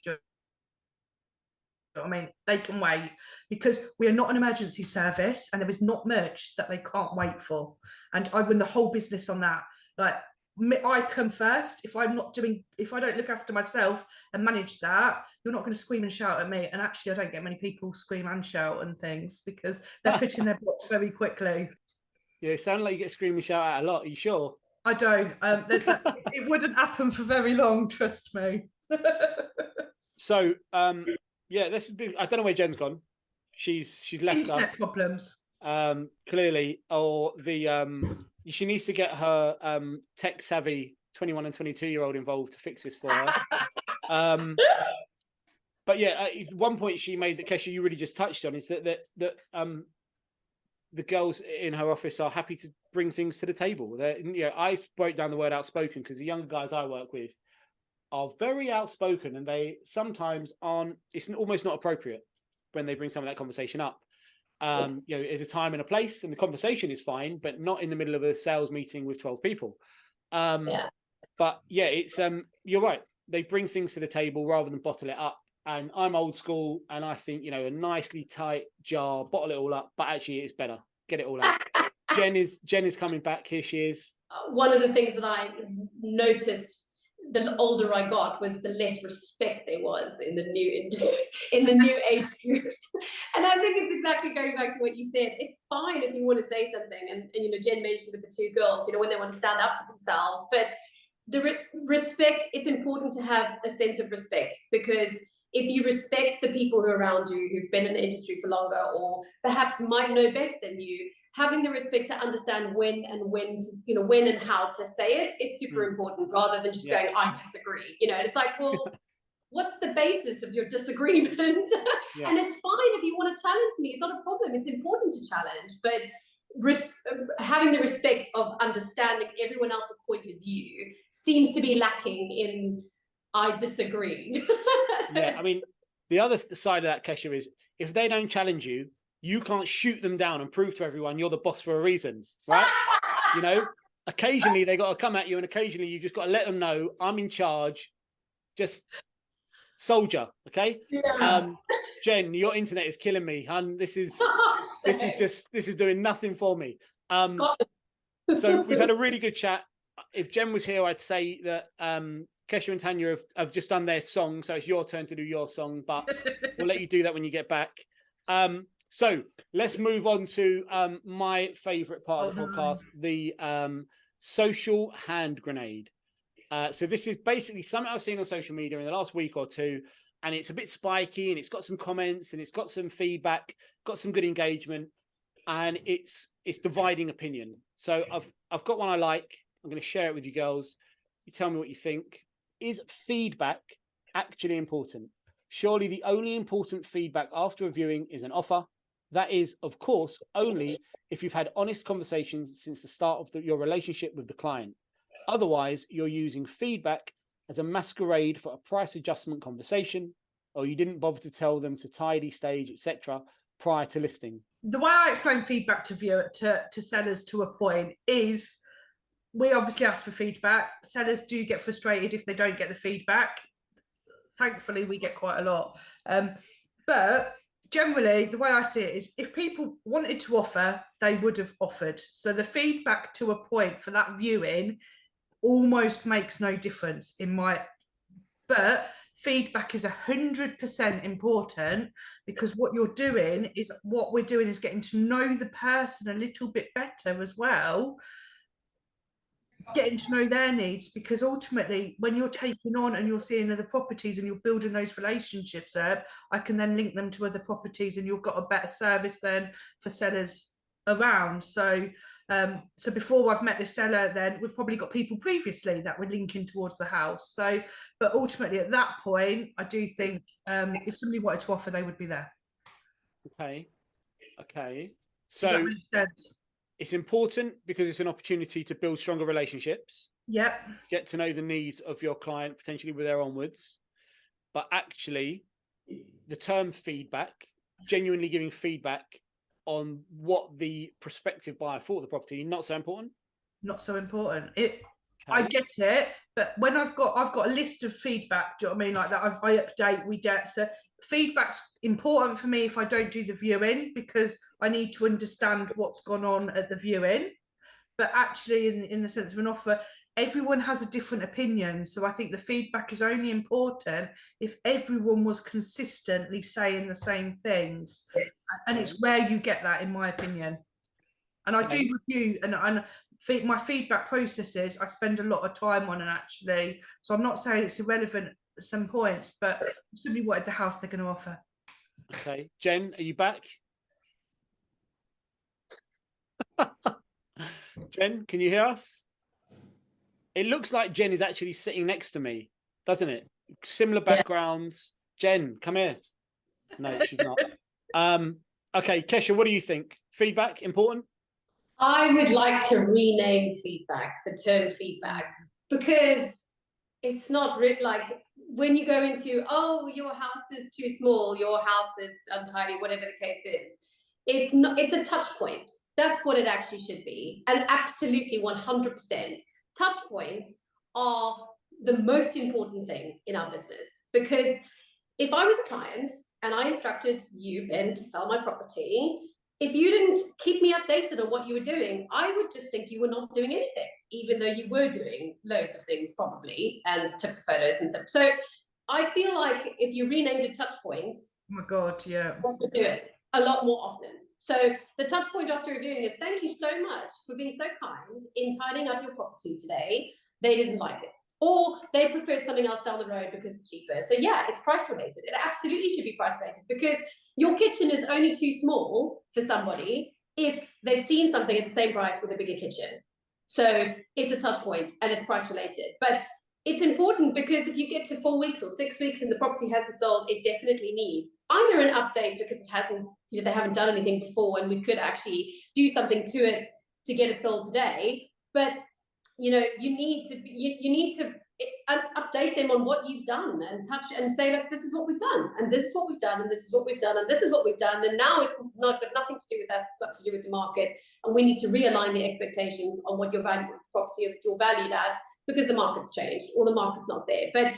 C: I mean, they can wait, because we are not an emergency service, and there is not much that they can't wait for. And I run the whole business on that. Like, I come first. If I don't look after myself and manage that, you're not going to scream and shout at me. And actually, I don't get many people scream and shout and things, because they're putting their butts very quickly.
A: Yeah, it sounds like you get scream and shout out a lot. Are you sure?
C: I don't. It wouldn't happen for very long, trust me.
A: So, yeah, I don't know where Jen's gone. She's left
C: Internet
A: us.
C: Problems.
A: Clearly, or she needs to get her tech savvy 21 and 22-year-old involved to fix this for her. But yeah, one point she made that, Kesha, you really just touched on, is that the girls in her office are happy to bring things to the table. I broke down the word outspoken, because the younger guys I work with are very outspoken, and they sometimes aren't. It's almost not appropriate when they bring some of that conversation up. There's a time and a place, and the conversation is fine, but not in the middle of a sales meeting with 12 people. But yeah, it's you're right. They bring things to the table rather than bottle it up. And I'm old school, and I think a nicely tight jar, bottle it all up. But actually, it's better. Get it all out. Jen is coming back. Here she is.
B: One of the things that I noticed the older I got was the less respect there was in the new industry, in the new age groups. And I think it's exactly going back to what you said. It's fine if you want to say something, and Jen mentioned with the two girls, when they want to stand up for themselves. But the respect, it's important to have a sense of respect, because if you respect the people who are around you, who've been in the industry for longer, or perhaps might know better than you, having the respect to understand when and how to say it is super important, rather than just going, I disagree. It's like, well, what's the basis of your disagreement? And it's fine if you want to challenge me. It's not a problem. It's important to challenge, but having the respect of understanding everyone else's point of view seems to be lacking in I disagree.
A: Yeah, I mean, the other side of that, Kesha, is if they don't challenge you, you can't shoot them down and prove to everyone you're the boss for a reason, right? You know, occasionally they got to come at you, and occasionally you just got to let them know I'm in charge. Just soldier, okay?
B: Yeah.
A: Jen, your internet is killing me, hun. This is doing nothing for me. So we've had a really good chat. If Jen was here, I'd say that Kesha and Tania have just done their song, so it's your turn to do your song, but we'll let you do that when you get back. So let's move on to my favorite part of the podcast, the social hand grenade. So this is basically something I've seen on social media in the last week or two, and it's a bit spiky, and it's got some comments, and it's got some feedback, got some good engagement, and it's dividing opinion. So I've got one I like. I'm going to share it with you girls. You tell me what you think. Is feedback actually important? Surely the only important feedback after a viewing is an offer. That is, of course, only if you've had honest conversations since the start of your relationship with the client. Otherwise, you're using feedback as a masquerade for a price adjustment conversation, or you didn't bother to tell them to tidy, stage, etc. prior to listing.
C: The way I explain feedback to sellers to a point is, we obviously ask for feedback. Sellers do get frustrated if they don't get the feedback. Thankfully, we get quite a lot. But generally, the way I see it is, if people wanted to offer, they would have offered. So the feedback to a point for that viewing almost makes no difference but feedback is 100% important, because what we're doing is getting to know the person a little bit better as well, getting to know their needs, because ultimately when you're taking on and you're seeing other properties and you're building those relationships up, I can then link them to other properties, and you've got a better service then for sellers around. So before I've met this seller, then we've probably got people previously that were linking towards the house. So, but ultimately at that point, I do think if somebody wanted to offer, they would be there.
A: Okay.
C: So does that make sense?
A: It's important because it's an opportunity to build stronger relationships.
C: Yep.
A: Get to know the needs of your client, potentially with their onwards. But actually, the term feedback, genuinely giving feedback on what the prospective buyer thought of the property, not so important.
C: Not so important. I get it, but when I've got a list of feedback, do you know what I mean? Like that, I update, we get. So feedback's important for me if I don't do the viewing, because I need to understand what's gone on at the viewing. But actually, in the sense of an offer, everyone has a different opinion. So I think the feedback is only important if everyone was consistently saying the same things. And it's where you get that, in my opinion. And I do review, and my feedback processes, I spend a lot of time on, and actually, so I'm not saying it's irrelevant at some points, but if somebody wanted the house, they're going to offer.
A: Okay. Jen, are you back? Jen, can you hear us? It looks like Jen is actually sitting next to me, doesn't it? Similar backgrounds. Yeah. Jen, come here. No, she's not. Okay, Kesha, what do you think? Feedback important?
B: I would like to rename feedback, the term feedback, because it's not like when you go into, oh, your house is too small, your house is untidy, whatever the case is. It's not. It's a touch point. That's what it actually should be. And absolutely 100%. Touch points are the most important thing in our business, because if I was a client and I instructed you, Ben, to sell my property, if you didn't keep me updated on what you were doing, I would just think you were not doing anything, even though you were doing loads of things probably and took the photos and stuff. So I feel like if you renamed it touch points,
C: oh my God, yeah,
B: we would do it a lot more often. So the touch point after reviewing is, thank you so much for being so kind in tidying up your property today. They didn't like it, or they preferred something else down the road because it's cheaper. So yeah, it's price related. It absolutely should be price related, because your kitchen is only too small for somebody if they've seen something at the same price with a bigger kitchen. So it's a touch point and it's price related. But it's important because if you get to 4 weeks or 6 weeks and the property hasn't sold, it definitely needs either an update because it hasn't, they haven't done anything before and we could actually do something to it to get it sold today. But you need to and update them on what you've done, and touch and say, look, this is what we've done, and this is what we've done, and this is what we've done, and this is what we've done, and now it's not got nothing to do with us, it's got to do with the market, and we need to realign the expectations on what your value of property, you're valued at, because the market's changed or the market's not there. But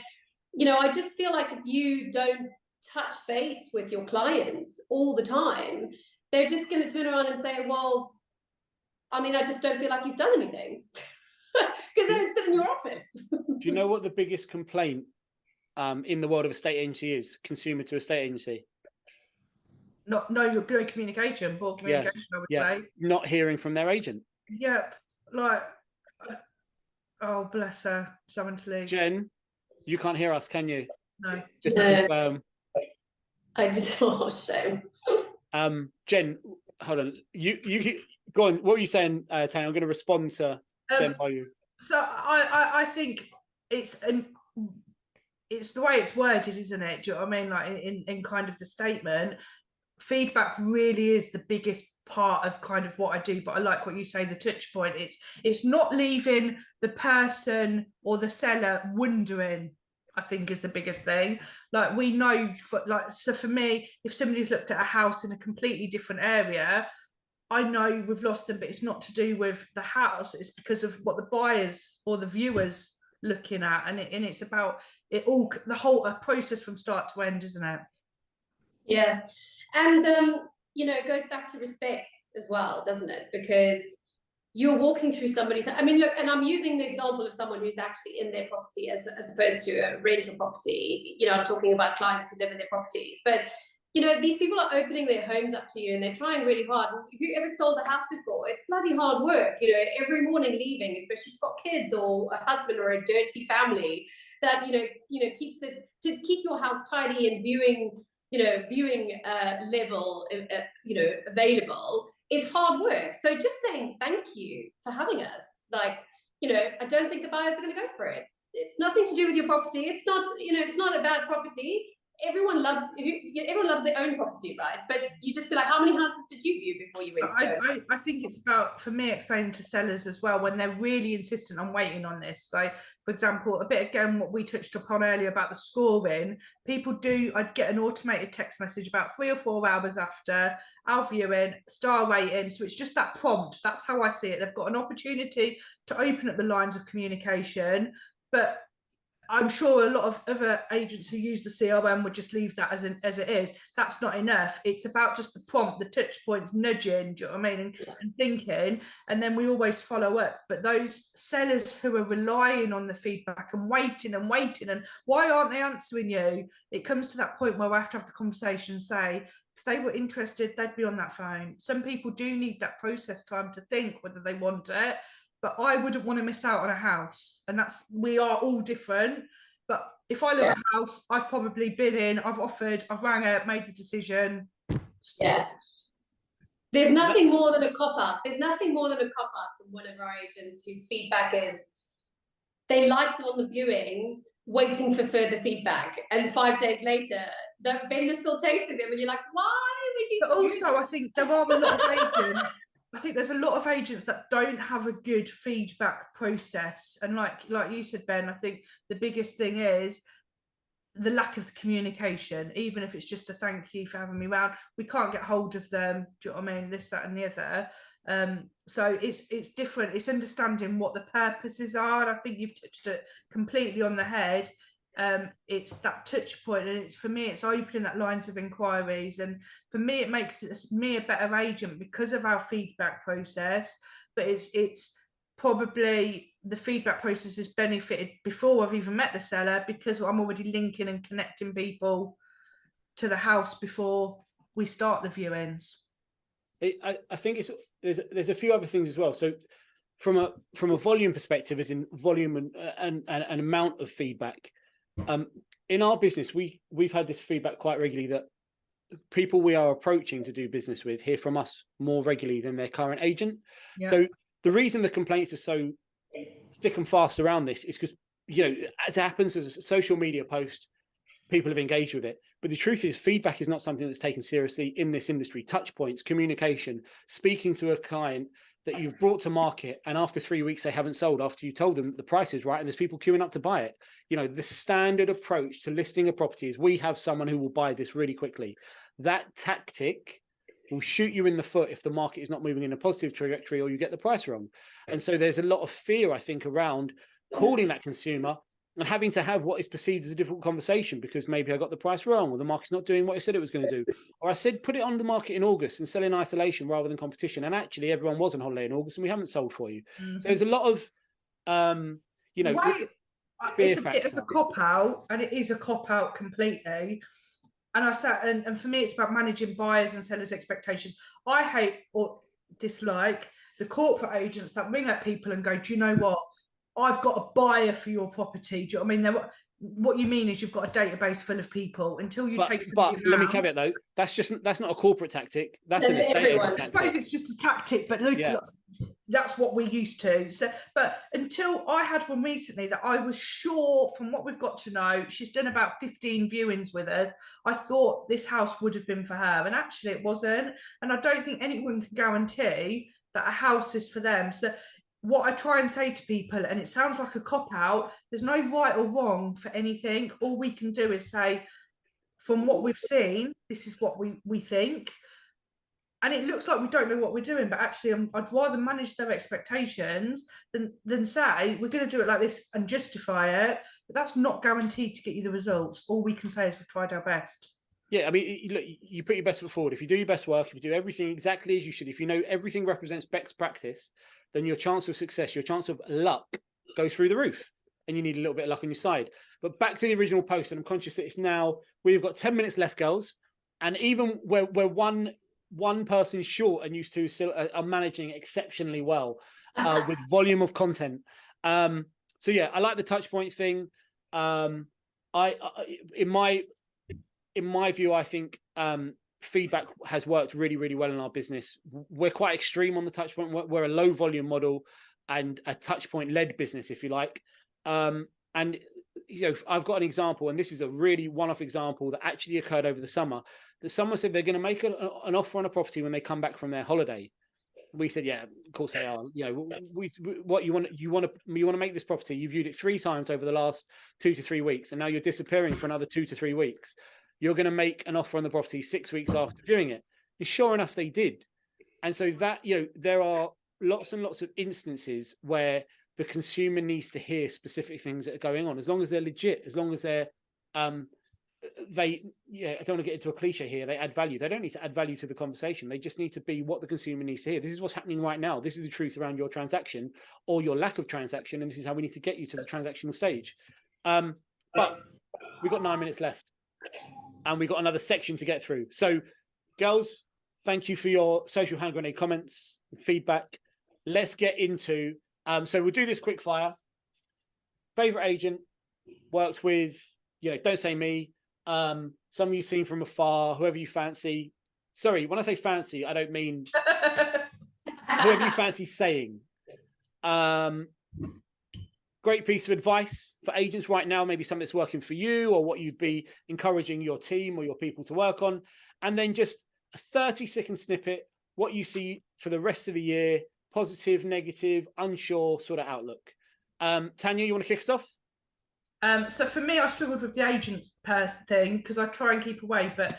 B: I just feel like if you don't touch base with your clients all the time, they're just going to turn around and say, well, I mean, I just don't feel like you've done anything. Because then it's still in your office.
A: Do you know what the biggest complaint in the world of estate agency is? Consumer to estate agency.
C: Your good communication, poor communication, I would say.
A: Not hearing from their agent.
C: Yep. Like, oh, bless her. Someone to leave.
A: Jen, you can't hear us, can you?
C: No.
A: Just to confirm.
B: I just, shame.
A: Jen, hold on. You go on. What were you saying, Tania? I'm going to respond to Jen by you.
C: So I think it's the way it's worded, isn't it? Do you know what I mean? Like in kind of the statement, feedback really is the biggest part of kind of what I do. But I like what you say, the touch point. It's not leaving the person or the seller wondering, I think, is the biggest thing. Like, we know, so for me, if somebody's looked at a house in a completely different area, I know we've lost them, but it's not to do with the house. It's because of what the buyers or the viewers looking at, and it's about it all, the whole process from start to end, isn't it?
B: Yeah, and it goes back to respect as well, doesn't it? Because you're walking through somebody's. I mean, look, and I'm using the example of someone who's actually in their property as opposed to a rental property. I'm talking about clients who live in their properties, but. These people are opening their homes up to you, and they're trying really hard. If you ever sold a house before, it's bloody hard work. Every morning leaving, especially if you've got kids or a husband or a dirty family, that keeps it to keep your house tidy and viewing level available is hard work. So just saying thank you for having us, I don't think the buyers are going to go for it. It's nothing to do with your property. It's not it's not a bad property. Everyone loves their own property, right? But you just feel like, how many houses did you view before you went to
C: I think it's about, for me, explaining to sellers as well when they're really insistent on waiting on this. So, for example, a bit again what we touched upon earlier about the scoring, I'd get an automated text message about 3 or 4 hours after our viewing, star rating. So it's just that prompt. That's how I see it. They've got an opportunity to open up the lines of communication, but I'm sure a lot of other agents who use the CRM would just leave that as it is. That's not enough. It's about just the prompt, the touch points, nudging, do you know what I mean? And thinking, and then we always follow up. But those sellers who are relying on the feedback and waiting, and why aren't they answering you? It comes to that point where we have to have the conversation and say, if they were interested, they'd be on that phone. Some people do need that process time to think whether they want it. But I wouldn't want to miss out on a house, and we are all different. But if I look at a house, I've probably been in, I've offered, I've rang it, made the decision.
B: Yeah. There's nothing more than a cop-out. There's nothing more than a cop-out from one of our agents whose feedback is they liked it on the viewing, waiting for further feedback, and 5 days later, the vendor's still chasing them, and you're like, why would you?
C: But also, I think there are a lot of agents. I think there's a lot of agents that don't have a good feedback process. And like you said, Ben, I think the biggest thing is the lack of communication, even if it's just a thank you for having me round. We can't get hold of them. Do you know what I mean? This, that, and the other. So it's different. It's understanding what the purposes are. And I think you've touched it completely on the head. It's that touch point, and for me it's opening that lines of inquiries, and for me it makes me a better agent because of our feedback process. But it's probably the feedback process has benefited before I've even met the seller, because I'm already linking and connecting people to the house before we start the viewings.
A: I think there's a few other things as well. So from a volume perspective, as in volume and amount of feedback. In our business, we've had this feedback quite regularly that people we are approaching to do business with hear from us more regularly than their current agent. Yeah. So the reason the complaints are so thick and fast around this is because, as it happens as a social media post, people have engaged with it. But the truth is, feedback is not something that's taken seriously in this industry. Touch points, communication, speaking to a client, that you've brought to market, and after 3 weeks they haven't sold after you told them the price is right and there's people queuing up to buy it. You know, the standard approach to listing a property is we have someone who will buy this really quickly. That tactic will shoot you in the foot if the market is not moving in a positive trajectory or you get the price wrong. And so there's a lot of fear, I think, around calling that consumer and having to have what is perceived as a difficult conversation because maybe I got the price wrong, or the market's not doing what I said it was going to do. Or I said, put it on the market in August and sell in isolation rather than competition. And actually everyone was on holiday in August and we haven't sold for you. So there's a lot of, you know, fear
C: it's a bit of a cop-out, and it is a cop-out completely. And I sat, and for me, it's about managing buyers and sellers' expectations. I hate or dislike the corporate agents that ring at people and go, do you know what? I've got a buyer for your property. Do you know what I mean? What you mean is you've got a database full of people until you take.
A: But let me caveat though, that's not a corporate tactic. That's an estate agent tactic.
C: I suppose it's just a tactic, but look, that's what we're used to. So, but until I had one recently that I was sure, from what we've got to know, she's done about 15 viewings with us. I thought this house would have been for her, and actually it wasn't. And I don't think anyone can guarantee that a house is for them. So what I try and say to people, and it sounds like a cop-out, there's no right or wrong for anything. All we can do is say, from what we've seen, this is what we think. And it looks like we don't know what we're doing, but actually I'd rather manage their expectations than say, we're going to do it like this and justify it. But that's not guaranteed to get you the results. All we can say is we've tried our best.
A: Yeah, I mean, look, you put your best foot forward. If you do your best work, if you do everything exactly as you should, if you know everything represents best practice, then your chance of success, your chance of luck goes through the roof, and you need a little bit of luck on your side. But back to the original post, and I'm conscious that it's now, we've got 10 minutes left, girls. And even where one person short and used to still are managing exceptionally well with volume of content. So yeah, I like the touch point thing. In my view, I think feedback has worked really, really well in our business. We're quite extreme on the touch point. We're a low volume model and a touch point led business, if you like. And you know, I've got an example, and this is a really one-off example that actually occurred over the summer. That someone said they're going to make an offer on a property when they come back from their holiday. We said, yeah, of course they are. You know, what you want to make this property. You viewed it 3 times over the last 2 to 3 weeks, and now you're disappearing for another 2 to 3 weeks. You're going to make an offer on the property 6 weeks after viewing it. And sure enough, they did. And so that, you know, there are lots and lots of instances where the consumer needs to hear specific things that are going on, as long as they're legit, as long as they're, I don't want to get into a cliche here. They add value. They don't need to add value to the conversation. They just need to be what the consumer needs to hear. This is what's happening right now. This is the truth around your transaction or your lack of transaction. And this is how we need to get you to the transactional stage. But we've got 9 minutes left. And we've got another section to get through. So, girls, thank you for your social hand grenade comments and feedback. Let's get into, so we'll do this quick fire. Favorite agent, worked with, you know, don't say me, some you've seen from afar, whoever you fancy. Sorry, when I say fancy, I don't mean whoever you fancy saying. Great piece of advice for agents right now, maybe something that's working for you or what you'd be encouraging your team or your people to work on. And then just a 30-second snippet, what you see for the rest of the year, positive, negative, unsure sort of outlook. Tania, you want to kick us off?
C: So for me, I struggled with the agent thing because I try and keep away, but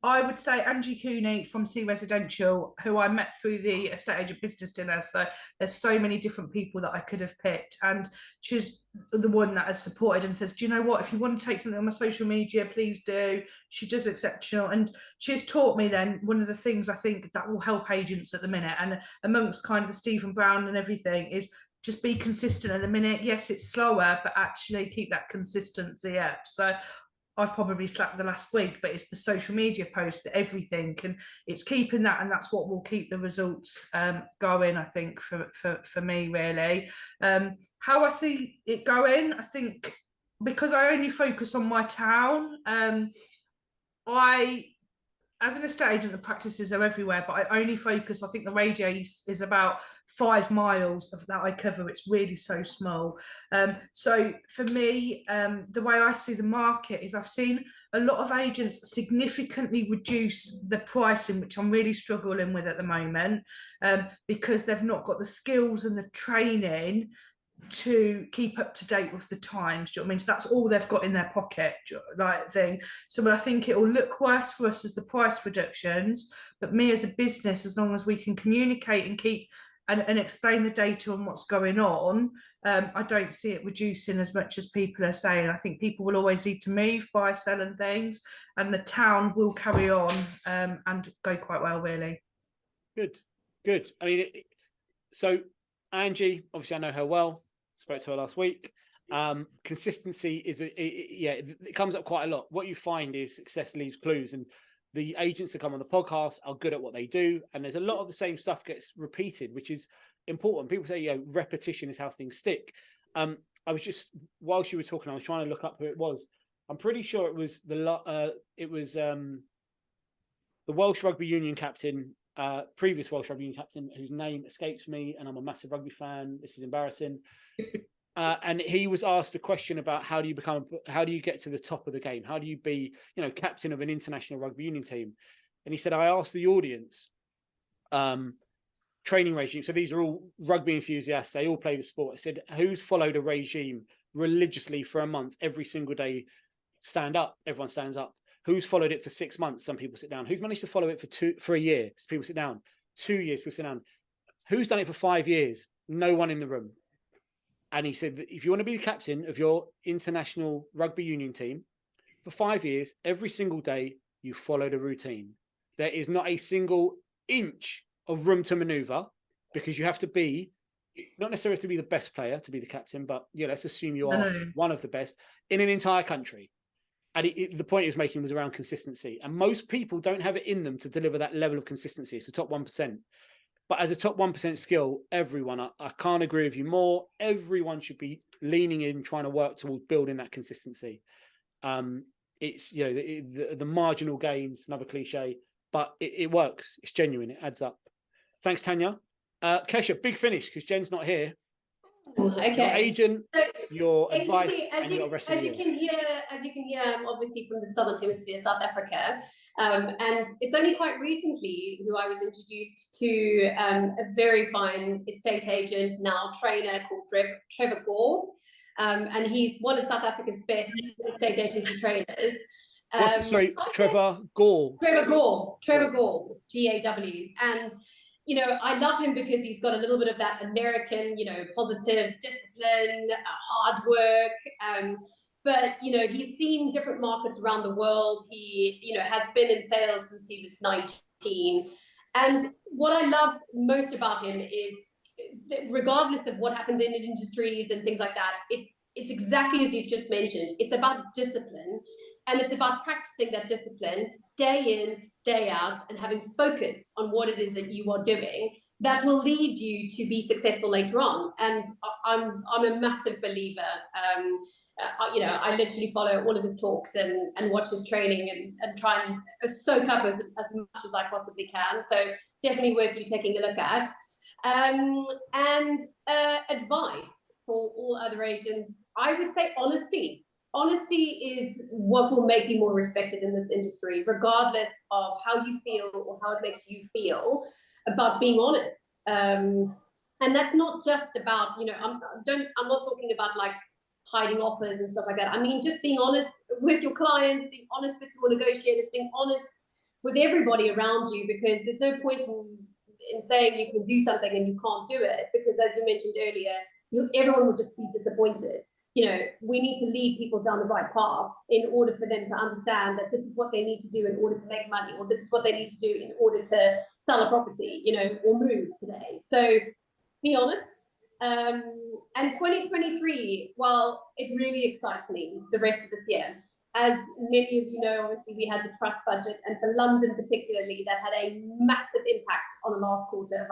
C: I would say Angi Cooney from C Residential, who I met through the estate agent business dinner. So there's so many different people that I could have picked, and she's the one that has supported and says, do you know what, if you want to take something on my social media, please do. She does exceptional, and she's taught me then one of the things I think that will help agents at the minute, and amongst kind of the Stephen Brown and everything, is just be consistent at the minute. Yes, it's slower, but actually keep that consistency up. So I've probably slacked the last week, but it's the social media post, everything, and it's keeping that, and that's what will keep the results going, I think, for me, really. How I see it going, I think, because I only focus on my town, I as an estate agent, the practices are everywhere, but I only focus, I think the radius is about 5 miles of that I cover. It's really so small. So for me, the way I see the market is I've seen a lot of agents significantly reduce the pricing, which I'm really struggling with at the moment, because they've not got the skills and the training to keep up to date with the times. Do you know what I mean? So that's all they've got in their pocket, like thing. So I think it will look worse for us as the price reductions, but me as a business, as long as we can communicate and keep and explain the data on what's going on, I don't see it reducing as much as people are saying. I think people will always need to move, buy, sell and things, and the town will carry on and go quite well, really.
A: Good. I mean, so Angi, obviously I know her well, spoke to her last week. Consistency is it comes up quite a lot. What you find is success leaves clues, and the agents that come on the podcast are good at what they do, and there's a lot of the same stuff gets repeated, which is important. People say, repetition is how things stick. I was just, while she was talking, I was trying to look up who it was. I'm pretty sure it was the Welsh Rugby Union captain, previous Welsh Rugby Union captain, whose name escapes me, and I'm a massive rugby fan. This is embarrassing. And he was asked a question about how do you get to the top of the game? How do you be, captain of an international rugby union team? And he said, I asked the audience, training regime. So these are all rugby enthusiasts. They all play the sport. I said, who's followed a regime religiously for a month, every single day, stand up? Everyone stands up. Who's followed it for 6 months? Some people sit down. Who's managed to follow it for a year? People sit down. 2 years, people sit down. Who's done it for 5 years? No one in the room. And he said that if you want to be the captain of your international rugby union team for 5 years, every single day you followed a routine. There is not a single inch of room to maneuver, because you have to be, not necessarily to be the best player to be the captain, but let's assume you are one of the best in an entire country. And the point he was making was around consistency. And most people don't have it in them to deliver that level of consistency. It's the top 1%. But as a top 1% skill, everyone, I can't agree with you more. Everyone should be leaning in, trying to work towards building that consistency. It's, the marginal gains, another cliche, but it works. It's genuine. It adds up. Thanks, Tania. Kesha, big finish because Jen's not here.
B: Okay.
A: Your agent, your advice,
B: as you can hear, I'm obviously from the Southern Hemisphere, South Africa, and it's only quite recently who I was introduced to a very fine estate agent, now trainer, called Trevor Gaw, and he's one of South Africa's best estate agents and trainers.
A: Trevor Gaw.
B: Trevor Gaw, Gaw, and I love him because he's got a little bit of that American, positive discipline, hard work. But, he's seen different markets around the world. He, has been in sales since he was 19. And what I love most about him is that regardless of what happens in industries and things like that, it's exactly as you've just mentioned. It's about discipline, and it's about practicing that discipline day in, day out, and having focus on what it is that you are doing that will lead you to be successful later on. And I'm a massive believer. I literally follow all of his talks and watch his training and try and soak up as much as I possibly can. So definitely worth you taking a look at. And advice for all other agents, I would say honesty. Honesty is what will make you more respected in this industry, regardless of how you feel or how it makes you feel about being honest. And that's not just about, I'm not talking about like hiding offers and stuff like that. I mean, just being honest with your clients, being honest with your negotiators, being honest with everybody around you, because there's no point in saying you can do something and you can't do it, because as you mentioned earlier, everyone will just be disappointed. We need to lead people down the right path in order for them to understand that this is what they need to do in order to make money, or this is what they need to do in order to sell a property, or move today. So be honest. And 2023, well, it really excites me, the rest of this year. As many of you know, obviously we had the trust budget, and for London particularly, that had a massive impact on the last quarter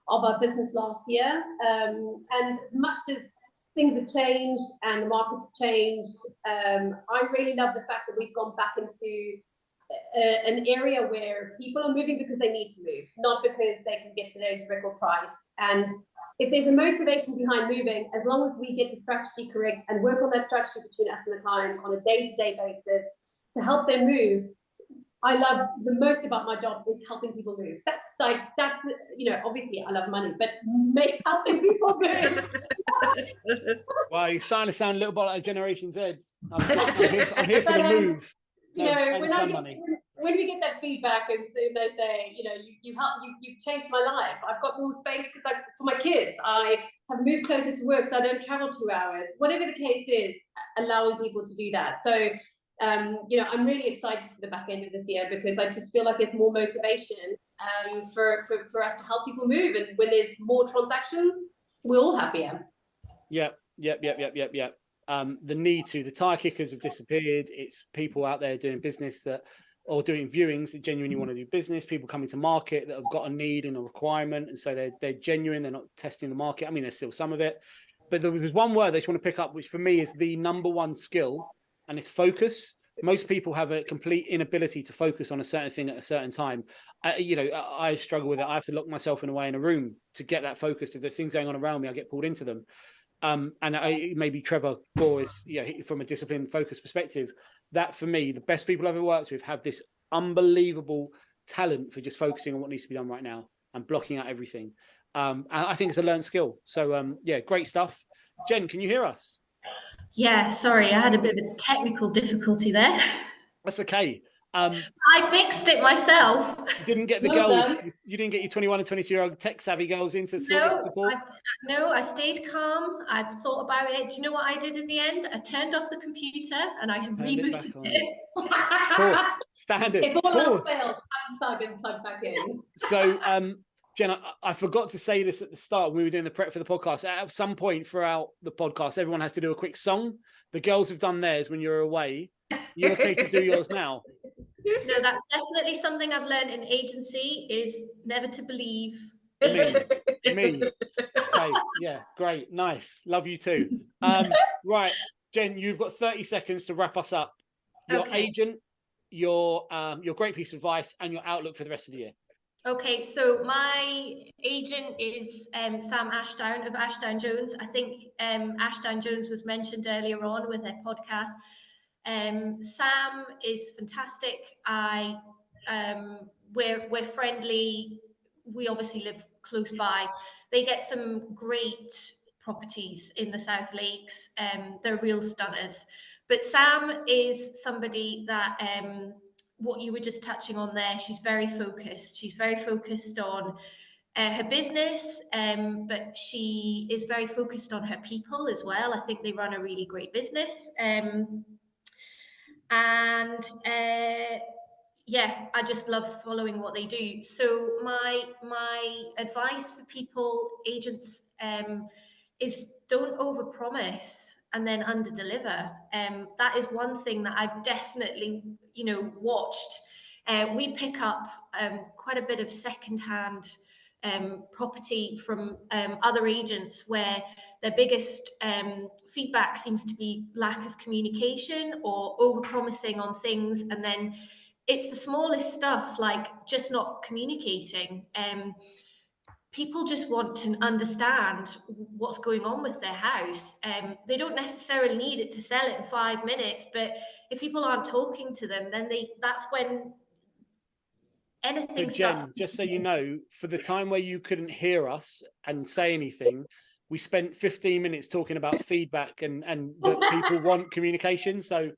B: of our business last year. And as much as things have changed and the markets have changed, I really love the fact that we've gone back into an area where people are moving because they need to move, not because they can get today's record price. And if there's a motivation behind moving, as long as we get the strategy correct and work on that strategy between us and the clients on a day-to-day basis to help them move, I love the most about my job is helping people move. That's obviously I love money, but helping people move.
A: Wow, you're starting to sound a little bit like Generation Z. I'm here for the move.
B: When we get that feedback and they say, you've changed my life. I've got more space for my kids. I have moved closer to work, so I don't travel 2 hours. Whatever the case is, allowing people to do that. So, I'm really excited for the back end of this year because I just feel like there's more motivation for us to help people move. And when there's more transactions, we're all happier.
A: Yep. The tire kickers have disappeared. It's people out there doing business or doing viewings that genuinely want to do business. People coming to market that have got a need and a requirement, and so they're genuine. They're not testing the market. I mean, there's still some of it, but there was one word I just want to pick up, which for me is the number one skill, and it's focus. Most people have a complete inability to focus on a certain thing at a certain time. I struggle with it. I have to lock myself away in a room to get that focus. If there's things going on around me, I get pulled into them. Maybe Trevor Gaw is, from a discipline focus perspective, that for me, the best people I've ever worked with have this unbelievable talent for just focusing on what needs to be done right now and blocking out everything. And I think it's a learned skill. So, great stuff. Jen, can you hear us?
D: Yeah, sorry, I had a bit of a technical difficulty there.
A: That's okay.
D: I fixed it myself.
A: You didn't get the girls. You didn't get your 21 and 22-year-old tech-savvy girls in to support?
D: I stayed calm. I thought about it. Do you know what I did in the end? I turned off the computer and I rebooted it.
A: Of course, standard.
B: If all else fails, unplug and plug back in.
A: So, Jen, I forgot to say this at the start when we were doing the prep for the podcast. At some point throughout the podcast, everyone has to do a quick song. The girls have done theirs when you're away. You're okay to do yours now?
D: No, that's definitely something I've learned in agency is never to believe.
A: Me. Okay, yeah, great, nice. Love you too. Right, Jen, you've got 30 seconds to wrap us up. Your agent, your great piece of advice, and your outlook for the rest of the year.
D: Okay, so my agent is Sam Ashdown of Ashdown Jones. I think Ashdown Jones was mentioned earlier on with their podcast. Sam is fantastic. We're friendly. We obviously live close by. They get some great properties in the South Lakes. They're real stunners. But Sam is somebody that what you were just touching on there, she's very focused. She's very focused on her business, but she is very focused on her people as well. I think they run a really great business. I just love following what they do. So my advice for people, agents, is don't overpromise and then underdeliver. That is one thing that I've definitely, watched. We pick up quite a bit of secondhand property from other agents where their biggest feedback seems to be lack of communication or overpromising on things, and then it's the smallest stuff like just not communicating. People just want to understand what's going on with their house. They don't necessarily need it to sell it in 5 minutes, but if people aren't talking to them, then that's when anything starts.
A: So Jen, just so you know, for the time where you couldn't hear us and say anything, we spent 15 minutes talking about feedback and that people want communication. So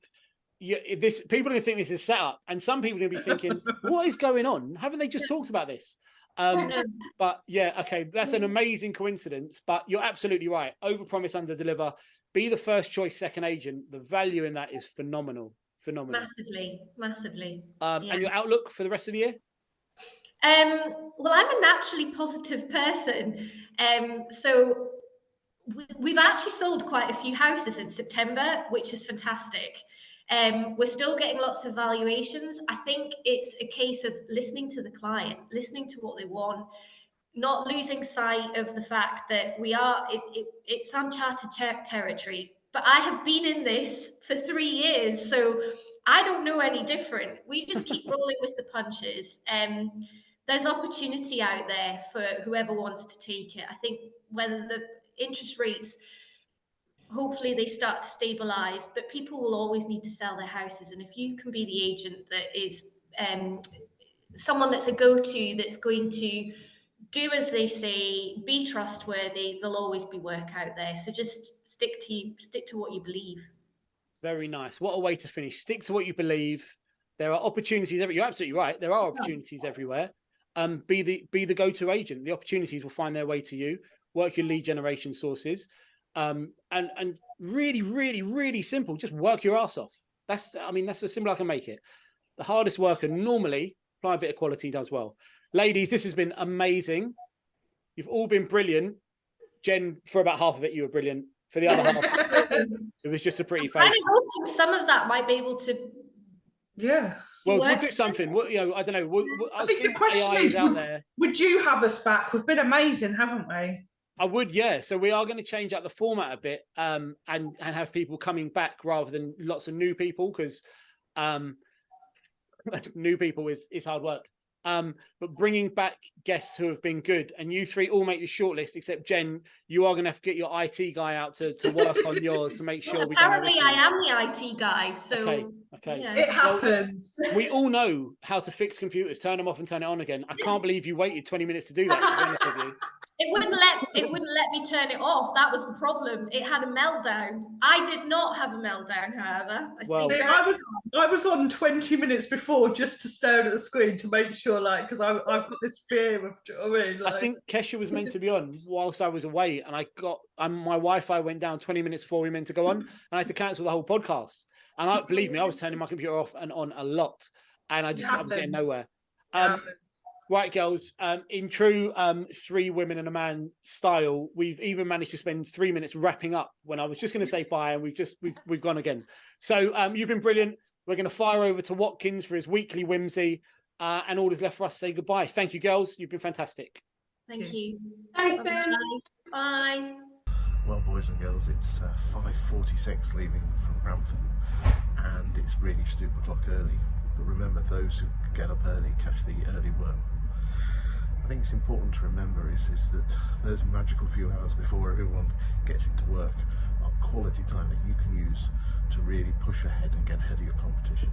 A: people are going to think this is set up, and some people are going to be thinking, what is going on? Haven't they just talked about this? But yeah, okay, that's an amazing coincidence, but you're absolutely right. Overpromise, underdeliver. Be the first choice second agent. The value in that is phenomenal. Massively. And your outlook for the rest of the year?
D: Well, I'm a naturally positive person. So we've actually sold quite a few houses in September, which is fantastic. We're still getting lots of valuations. I think it's a case of listening to the client, listening to what they want, not losing sight of the fact that it's uncharted territory. but I have been in this for 3 years, so I don't know any different. We just keep rolling with the punches. There's opportunity out there for whoever wants to take it. I think whether the interest rates, hopefully they start to stabilize, but people will always need to sell their houses. And if you can be the agent that is someone that's a go-to, that's going to do as they say, be trustworthy, there'll always be work out there. So just stick to what you believe.
A: Very nice. What a way to finish. Stick to what you believe. There are opportunities everywhere. You're absolutely right. There are opportunities everywhere. Be the go-to agent. The opportunities will find their way to you. Work your lead generation sources. And really, really, really simple. Just work your ass off. That's as simple as I can make it. The hardest worker normally, apply a bit of quality, does well. Ladies, this has been amazing. You've all been brilliant. Jen, for about half of it, you were brilliant. For the other half, it was just a pretty face.
D: I'm hoping some of that might be able to.
C: Yeah.
A: Well, we'll do something. I don't know.
C: I think the question is, out there. Would you have us back? We've been amazing, haven't we?
A: I would, yeah. So we are going to change up the format a bit, and have people coming back rather than lots of new people, because new people is hard work. But bringing back guests who have been good, and you three all make the shortlist, except Jen, you are going to have to get your IT guy out to work on yours to make sure.
D: Well, apparently, I am the IT guy, so
A: okay.
D: Yeah.
C: It happens.
A: Well, we all know how to fix computers, turn them off and turn it on again. I can't believe you waited 20 minutes to do that. To be honest with you.
D: It wouldn't let me turn it off. That was the problem. It had a meltdown. I did not have a meltdown, however.
C: I was on 20 minutes before just to stare at the screen to make sure, because I've got this fear of.
A: I think Kesha was meant to be on whilst I was away, and my Wi-Fi went down 20 minutes before we were meant to go on, and I had to cancel the whole podcast. And believe me, I was turning my computer off and on a lot, and I was getting nowhere. Right, girls, in true 3 women and a man style, we've even managed to spend 3 minutes wrapping up when I was just going to say bye, and we've gone again. So you've been brilliant. We're going to fire over to Watkins for his weekly whimsy, and all that's left for us to say goodbye. Thank you, girls. You've been fantastic.
D: Thank you.
B: Thanks, Ben.
D: Bye.
F: Well, boys and girls, it's 5:46 leaving from Grantham, and it's really stupid o'clock early. But remember, those who get up early catch the early worm. I think it's important to remember is that those magical few hours before everyone gets into work are quality time that you can use to really push ahead and get ahead of your competition.